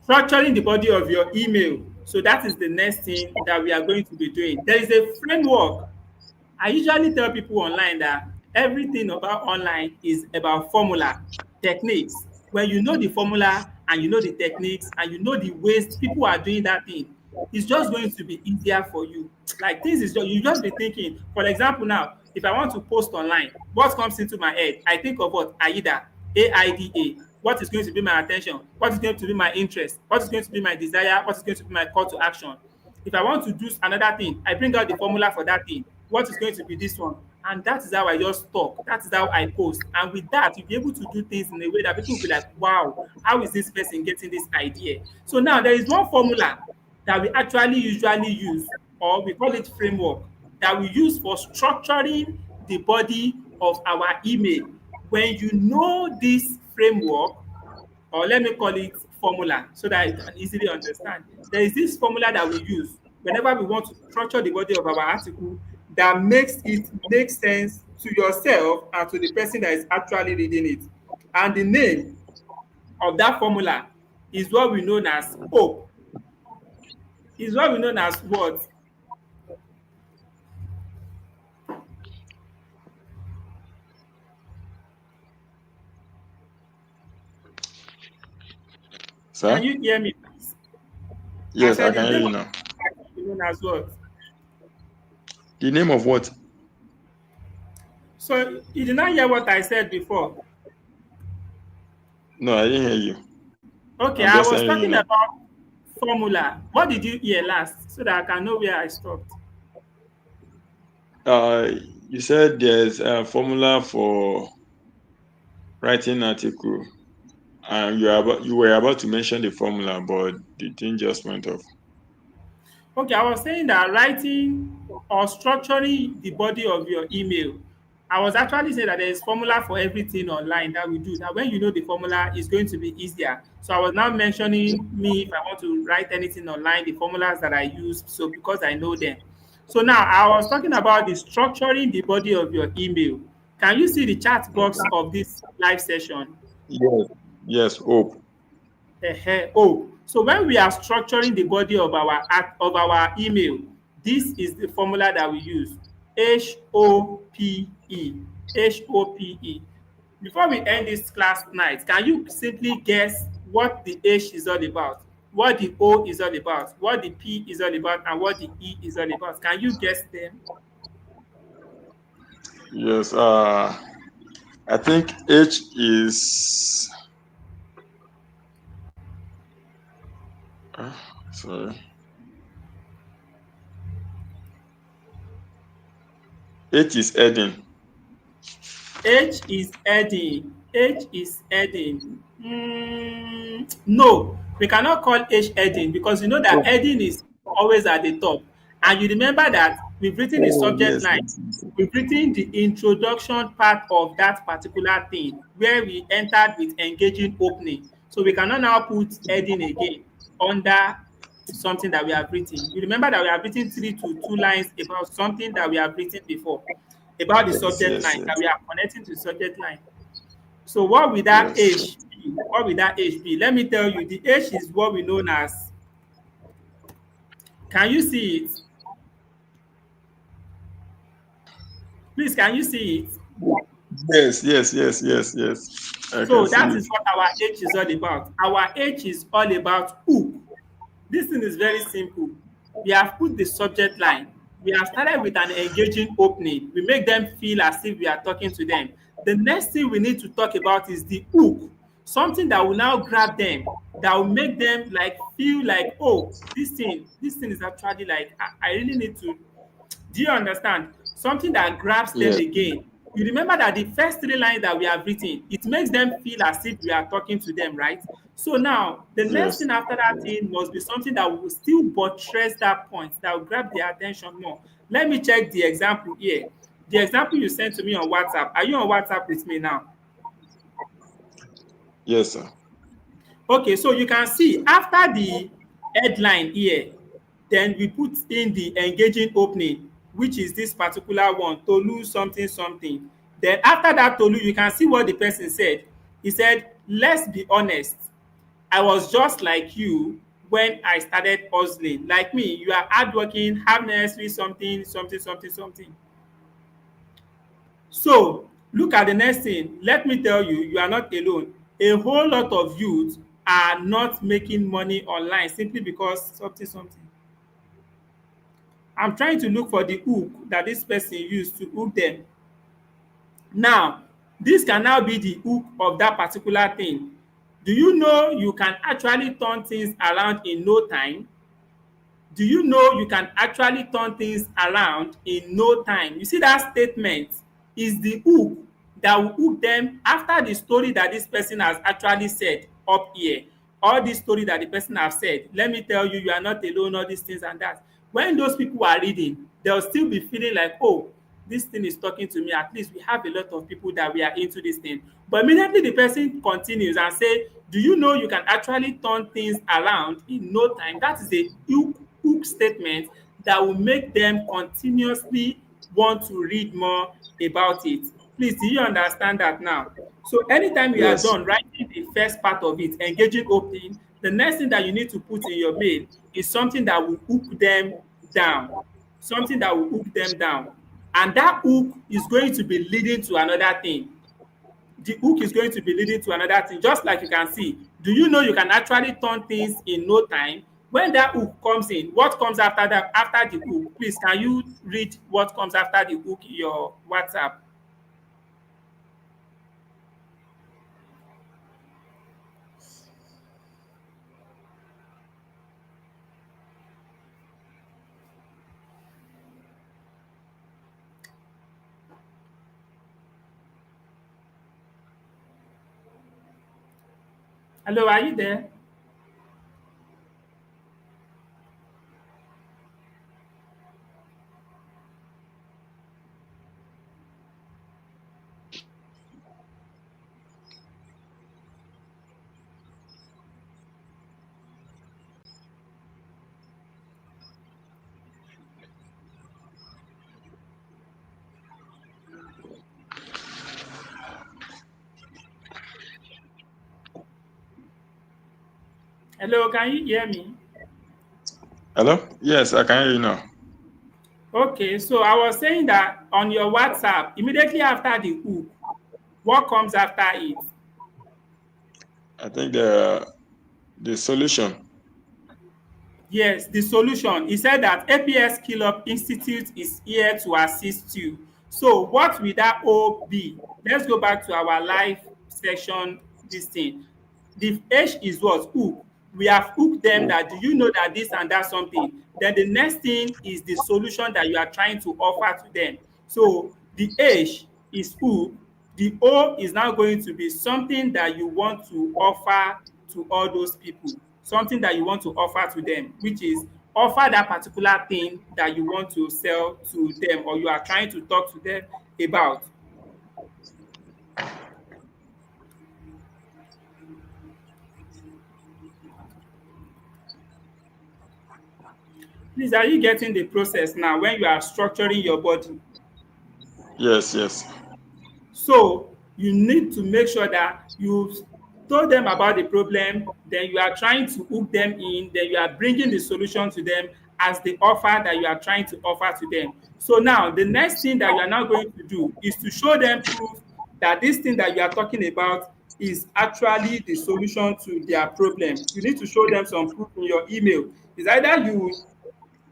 Structuring the body of your email. So that is the next thing that we are going to be doing. There is a framework. I usually tell people online that everything about online is about formula, techniques. When you know the formula and you know the techniques and you know the ways people are doing that thing, it's just going to be easier for you. Like things is just you just be thinking. For example, now if I want to post online, what comes into my head? I think of what AIDA, AIDA. What is going to be my attention? What is going to be my interest? What is going to be my desire? What is going to be my call to action? If I want to do another thing, I bring out the formula for that thing. What is going to be this one? And that is how I just talk. That is how I post. And with that, you'll be able to do things in a way that people will be like, wow, how is this person getting this idea? So now there is one formula that we actually usually use, or we call it framework, that we use for structuring the body of our email. When you know this framework, or let me call it formula so that you can easily understand. There is this formula that we use whenever we want to structure the body of our article that makes it make sense to yourself and to the person that is actually reading it. And the name of that formula is what we know as hope. Is what we know as what? Can Sir? you hear me, please? I Yes, I said the can hear name you of now. the formula is known as what? The name of what? So you did not hear what I said before. No, I didn't hear you. Okay, I'm I just was hearing you talking now. about formula. What did you hear last so that I can know where I stopped? Uh, you said there's a formula for writing article, and you were about to mention the formula, but the thing just went off. Okay, I was saying that writing or structuring the body of your email. I was actually saying that there is formula for everything online that we do. That when you know the formula, it's going to be easier. So I was now mentioning me if I want to write anything online, the formulas that I use. So because I know them. So now I was talking about the structuring the body of your email. Can you see the chat box Okay. of this live session? Yes. Yes. Hope. Oh, so when we are structuring the body of our email, this is the formula that we use. HOPE. HOPE. Before we end this class tonight, can you simply guess what the H is all about, what the O is all about, what the P is all about, and what the E is all about? Can you guess them? Yes. I think H is. Sorry. H is Eden. H is heading. H is heading. No, we cannot call H heading because you know that Oh. heading is always at the top. And you remember that we've written the Oh subject yes. line, Yes. Yes. we've written the introduction part of that particular thing where we entered with engaging opening. So we cannot now put heading again under something that we have written. You remember that we have written 3 to 2 lines about something that we have written before, about the Yes. subject Yes. line that Yes. we are connecting to the subject line. So what will that Yes. H be? What will that H be? Let me tell you, the H is what we know as Can you see it? Please, can you see it? Yes, yes, yes, yes, yes. I can So see that it. is what our H is all about. Our H is all about hook. This thing is very simple. We have put the subject line. We have started with an engaging opening. We make them feel as if we are talking to them. The next thing we need to talk about is the hook. Something that will now grab them, that will make them like feel like, oh, this thing is actually like I really need to. Do you understand? Something that grabs them Yes, again. You remember that the first three lines that we have written, it makes them feel as if we are talking to them, right? So now, the next yes, thing after that thing must be something that will still buttress that point, that will grab their attention more. Let me check the example here. The example you sent to me on WhatsApp. Are you on WhatsApp with me now? yes, sir. Okay, so you can see after the headline here, then we put in the engaging opening, which is this particular one, Tolu something something. Then after that Tolu, you can see what the person said. He said, let's be honest, I was just like you when I started hustling. Like me, you are hardworking, have necessary something, something, something, something. So look at the next thing. Let me tell you, you are not alone. A whole lot of youth are not making money online simply because something something. I'm trying to look for the hook that this person used to hook them. Now, this can now be the hook of that particular thing. Do you know you can actually turn things around in no time? Do you know you can actually turn things around in no time? You see that statement is the hook that will hook them after the story that this person has actually said up here. All this story that the person has said, let me tell you, you are not alone, all these things and that. When those people are reading, they'll still be feeling like, oh, this thing is talking to me. At least we have a lot of people that we are into this thing. But immediately the person continues and say, do you know you can actually turn things around in no time? That is a hook statement that will make them continuously want to read more about it. Please, do you understand that now? So anytime you are Yes, done writing the first part of it, engaging opening, the next thing that you need to put in your mail is something that will hook them down. Something that will hook them down. And that hook is going to be leading to another thing. The hook is going to be leading to another thing. Just like you can see, do you know you can actually turn things in no time? When that hook comes in, what comes after that? After the hook, please can you read what comes after the hook in your WhatsApp? Hello, are you there? Hello, can you hear me? hello. Yes, I can hear you now. Okay, so I was saying that on your WhatsApp, immediately after the hook, what comes after it? I think the solution. Yes, the solution. He said that APS Skill Up Institute is here to assist you. So what will that O be? Let's go back to our live session, this thing. The H is what? Hook. We have hooked them that do you know that this and that something. Then the next thing is the solution that you are trying to offer to them. So the H is hook. The O is now going to be something that you want to offer to all those people, something that you want to offer to them, which is offer that particular thing that you want to sell to them or you are trying to talk to them about. Please, are you getting the process now when you are structuring your body? Yes, yes, So you need to make sure that you've told them about the problem, then you are trying to hook them in, then you are bringing the solution to them, as the offer that you are trying to offer to them. So now the next thing that you are now going to do is to show them proof that this thing that you are talking about is actually the solution to their problem. You need to show them some proof in your email. It's either you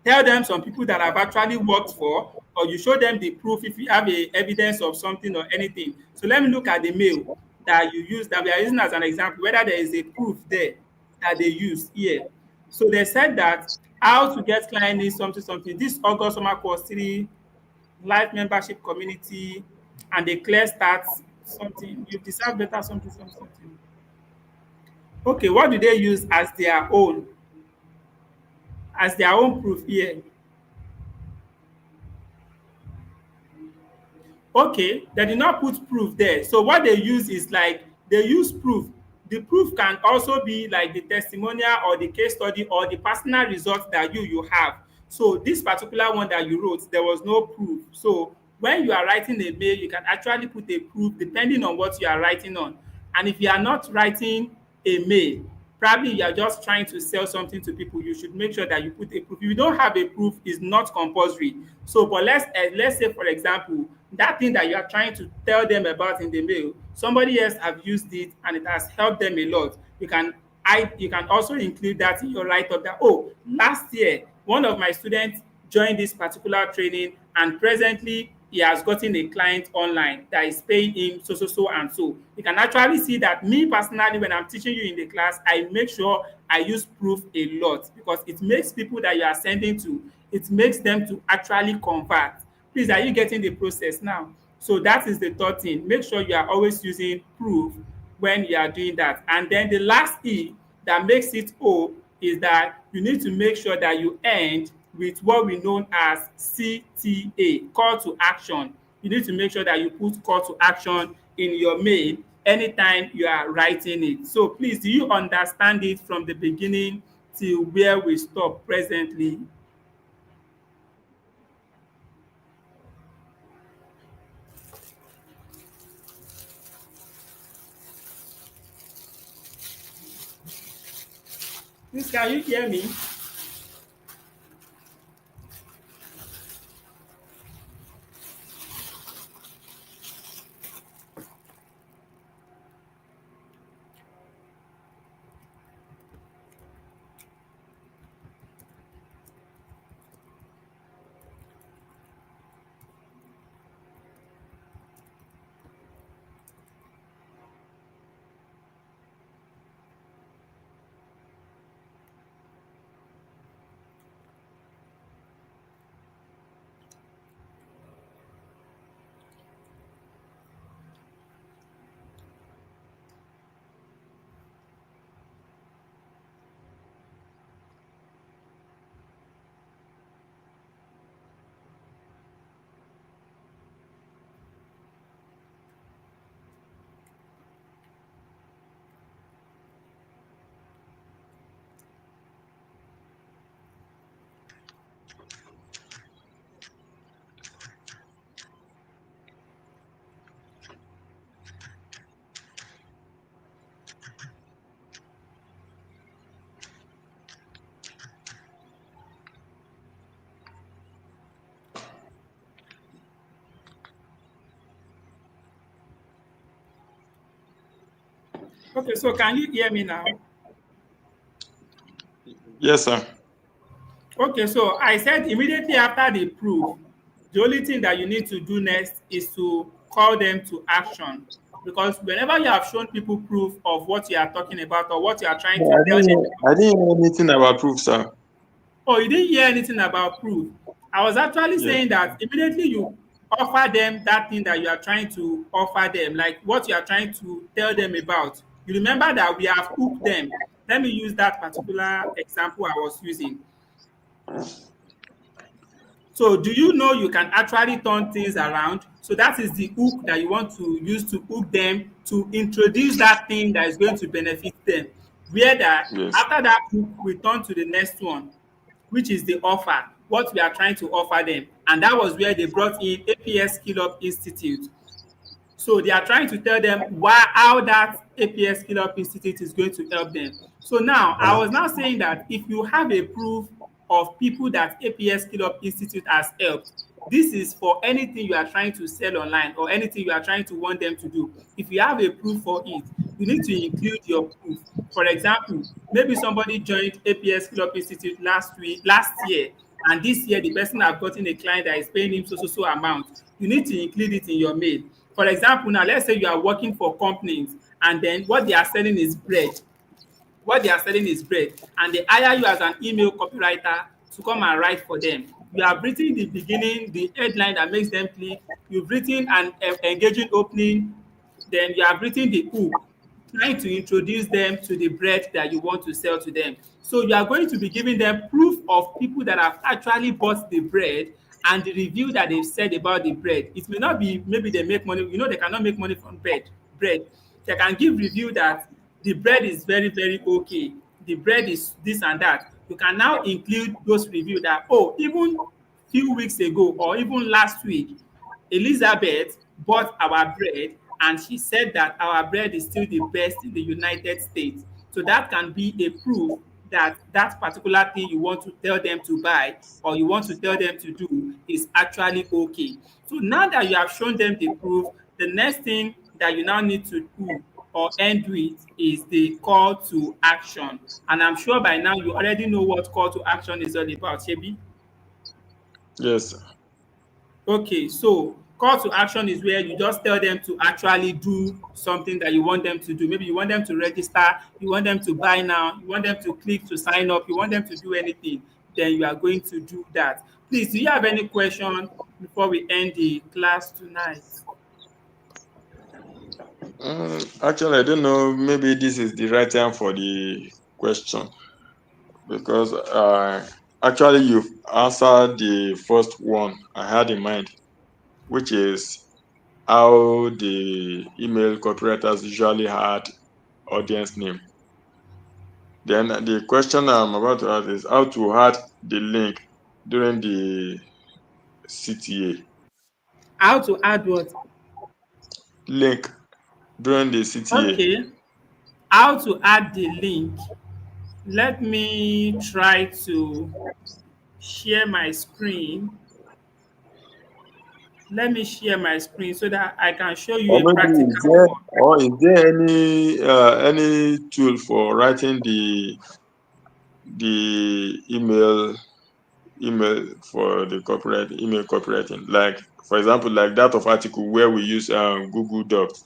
tell them some people that have actually worked for, or you show them the proof if you have a evidence of something or anything. So let me look at the mail that you use, that we are using as an example, whether there is a proof there that they use here. So they said that how to get client needs something something. This August summer course 3 live membership community and a clear start something. You deserve better something something something. Okay, what do they use as their own proof here? Okay, they did not put proof there. So what they use is like they use proof. The proof can also be like the testimonial or the case study or the personal result that you have. So this particular one that you wrote, there was no proof. So when you are writing a mail, you can actually put a proof depending on what you are writing on. And if you are not writing a mail, probably you are just trying to sell something to people, you should make sure that you put a proof. If you don't have a proof, it's not compulsory. So but let's say for example that thing that you are trying to tell them about in the mail, somebody else have used it and it has helped them a lot. You can also include that in your write up that, oh, last year one of my students joined this particular training and presently he has gotten a client online that is paying him so so so and so. You can actually see that me personally, when I'm teaching you in the class, I make sure I use proof a lot because it makes people that you are sending to, it makes them to actually convert. Please, are you getting the process now? So that is the third thing. Make sure you are always using proof when you are doing that. And then the last E that makes it O is that you need to make sure that you end with what we know as CTA, call to action. You need to make sure that you put call to action in your mail anytime you are writing it. So please, do you understand it from the beginning till where we stop presently? Please, can you hear me? Okay, so can you hear me now? Yes, sir. Okay, so I said immediately after the proof, the only thing that you need to do next is to call them to action. Because whenever you have shown people proof of what you are talking about or what you are trying to tell them, I didn't hear anything about proof, sir. oh, you didn't hear anything about proof. I was actually Yeah. saying that immediately you offer them that thing that you are trying to offer them, like what you are trying to tell them about. You remember that we have hooked them. Let me use that particular example I was using. So do you know you can actually turn things around? So that is the hook that you want to use to hook them to introduce that thing that is going to benefit them. Where that Yes. after that hook, we turn to the next one, which is the offer, what we are trying to offer them. And that was where they brought in APS Skill Up Institute. So they are trying to tell them why how that APS Skill Up Institute is going to help them. So now I was now saying that if you have a proof of people that APS Skill Up Institute has helped. This is for anything you are trying to sell online or anything you are trying to want them to do. If you have a proof for it, you need to include your proof. For example, maybe somebody joined APS Skill Up Institute last year, and this year the person have gotten a client that is paying him so amount. You need to include it in your mail. For example, now let's say you are working for companies and then what they are selling is bread. What they are selling is bread, and they hire you as an email copywriter to come and write for them. You have written the beginning, the headline that makes them click. You've written an engaging opening, then you have written the hook, trying to introduce them to the bread that you want to sell to them. So you are going to be giving them proof of people that have actually bought the bread and the review that they've said about the bread. It may not be maybe they make money, they cannot make money from bread. They can give review that the bread is very okay. The bread is this and that. You can now include those review that, oh, even few weeks ago or even last week, Elizabeth bought our bread and she said that our bread is still the best in the United States. So that can be a proof that that particular thing you want to tell them to buy or you want to tell them to do is actually okay. So now that you have shown them the proof, the next thing that you now need to do or end with is the call to action. And I'm sure by now you already know what call to action is all about, Shebi. Yes. Okay, so call to action is where you just tell them to actually do something that you want them to do. Maybe you want them to register, you want them to buy now, you want them to click to sign up, you want them to do anything, then you are going to do that. Please, do you have any question before we end the class tonight? Actually, I don't know. Maybe this is the right time for the question because actually you've answered the first one I had in mind, which is how the email copywriters usually add audience name. Then the question I'm about to ask is how to add the link during the CTA. How to add what? Link during the CTA. Okay, how to add the link. Let me try to share my screen. Let me share my screen so that I can show you Or a maybe practical one. is there any tool for writing the email for the copyright email copywriting, like for example like that of article where we use Google Docs.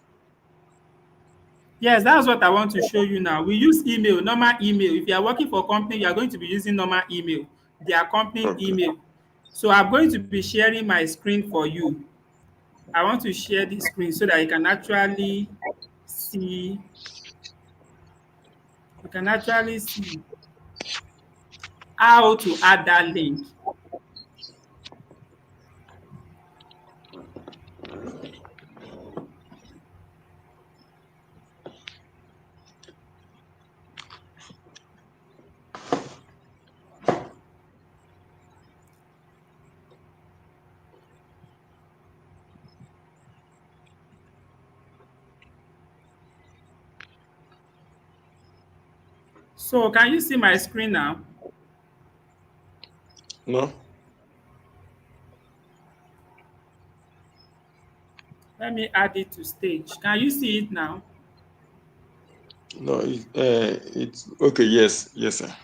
Yes, that's what I want to show you now. We use email, normal email. If you are working for a company, you are going to be using normal email, their company Okay. email. So I'm going to be sharing my screen for you. I want to share the screen so that see, you can actually see how to add that link. So can you see my screen now? No. Let me add it to stage. Can you see it now? No, it's okay. Yes, sir.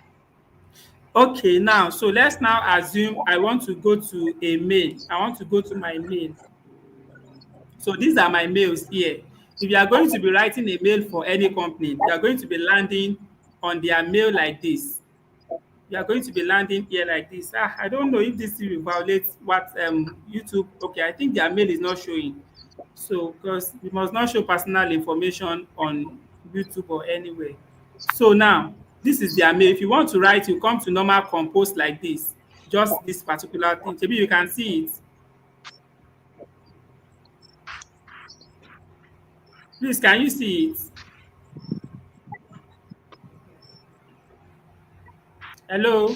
Okay, now, so let's now assume I want to go to a mail. I want to go to my mail. So these are my mails here. If you are going to be writing a mail for any company, you are going to be landing on their mail like this. You are going to be landing here like this. I don't know if this will violate what YouTube. Okay, I think their mail is not showing. So because we must not show personal information on YouTube or anywhere. So now this is their mail. If you want to write, you come to normal compose like this. Just this particular thing. Maybe you can see it. Please, can you see it? Hello?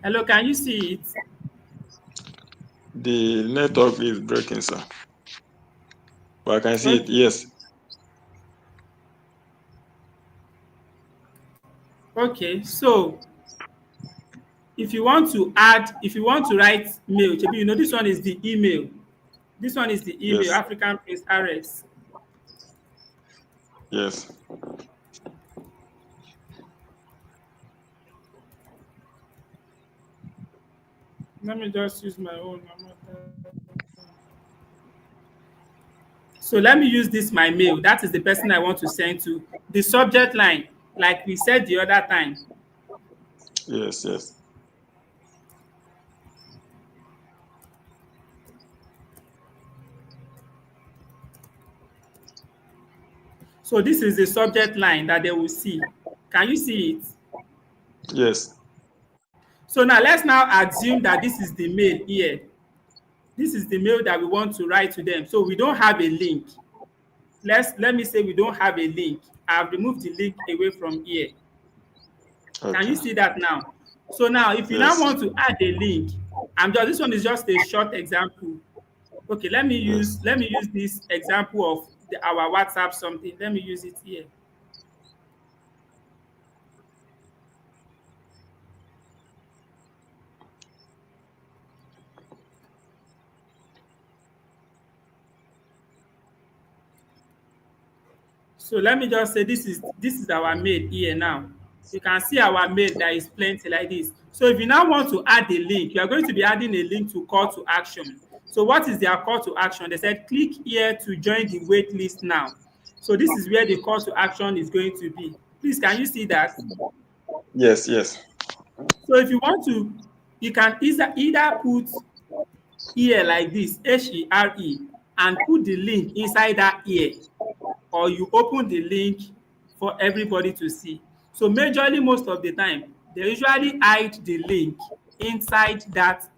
Hello, can you see it? The network is breaking, sir, but I can see it. Okay. Yes. Okay, so if you want to write mail, Chebi, you know this one is the email. This one is the email, Yes. African Prince RS. Yes. Let me just use my own. So let me use this my mail. That is the person I want to send to. The subject line, like we said the other time. Yes. Yes. So this is the subject line that they will see. Can you see it? Yes. So now let's now assume that this is the mail here. This is the mail that we want to write to them. So we don't have a link. Let me say we don't have a link. I've removed the link away from here. Can Okay. you see that now? So now if you now Yes. want to add a link, this one is just a short example. Okay, Yes. let me use this example of our WhatsApp something. Let me use it here. So let me just say this is our mail here now. You can see our mail that is plenty like this. So if you now want to add a link, you are going to be adding a link to call to action. So what is their call to action? They said click here to join the wait list now. So this is where the call to action is going to be. Please, can you see that? Yes. Yes. So if you want to, you can either put here like this, HERE, and put the link inside that here, or you open the link for everybody to see. So majorly most of the time, they usually hide the link inside that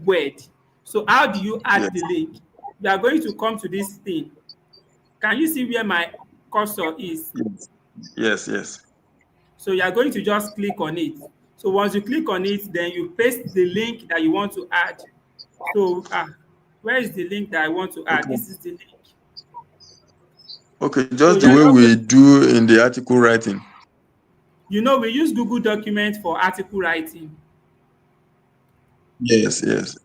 word. So how do you add the Yes. link? You are going to come to this thing. Can you see where my cursor is? Yes. Yes. Yes. So you are going to just click on it. So once you click on it, then you paste the link that you want to add. So where is the link that I want to add? Okay. This is the link. Okay. So Just you the are way just we going, do in the article writing. you know, we use Google Document for article writing, Yes. Yes.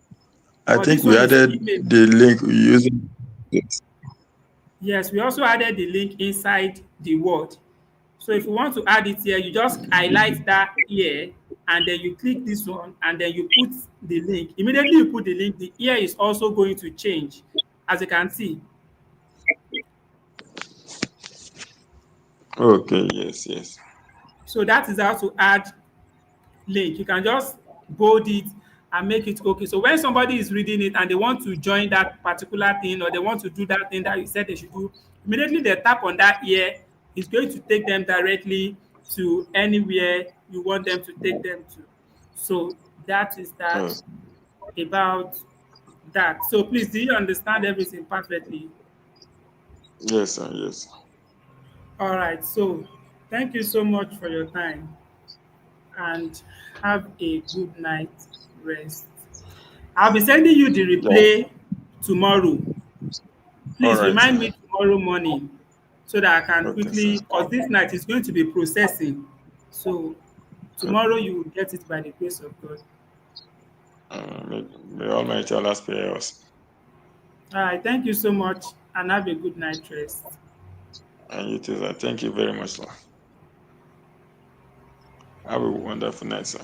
I but think this we one is added email. the link using. Yes. Yes, we also added the link inside the Word. So if you want to add it here, you just highlight that here, and then you click this one, and then you put the link. Immediately you put the link, the here is also going to change, as you can see. Okay. Yes. Yes. So that is how to add link. You can just bold it and make it okay. So when somebody is reading it and they want to join that particular thing, or they want to do that thing that you said they should do, immediately they tap on that here, it's going to take them directly to anywhere you want them to take them to. So that is that Oh, about that. So please, do you understand everything perfectly? yes. Sir. Yes. All right. So thank you so much for your time, and have a good night rest. I'll be sending you the Yeah. replay tomorrow. All Please right. remind Sir. me tomorrow morning so that I can Okay, sir. quickly, because this night is going to be processing. So tomorrow you will get it by the grace of God. May Almighty Allah spare us. All right. Thank you so much, and have a good night rest. And you too, sir. Thank you very much, sir. Have a wonderful night, sir.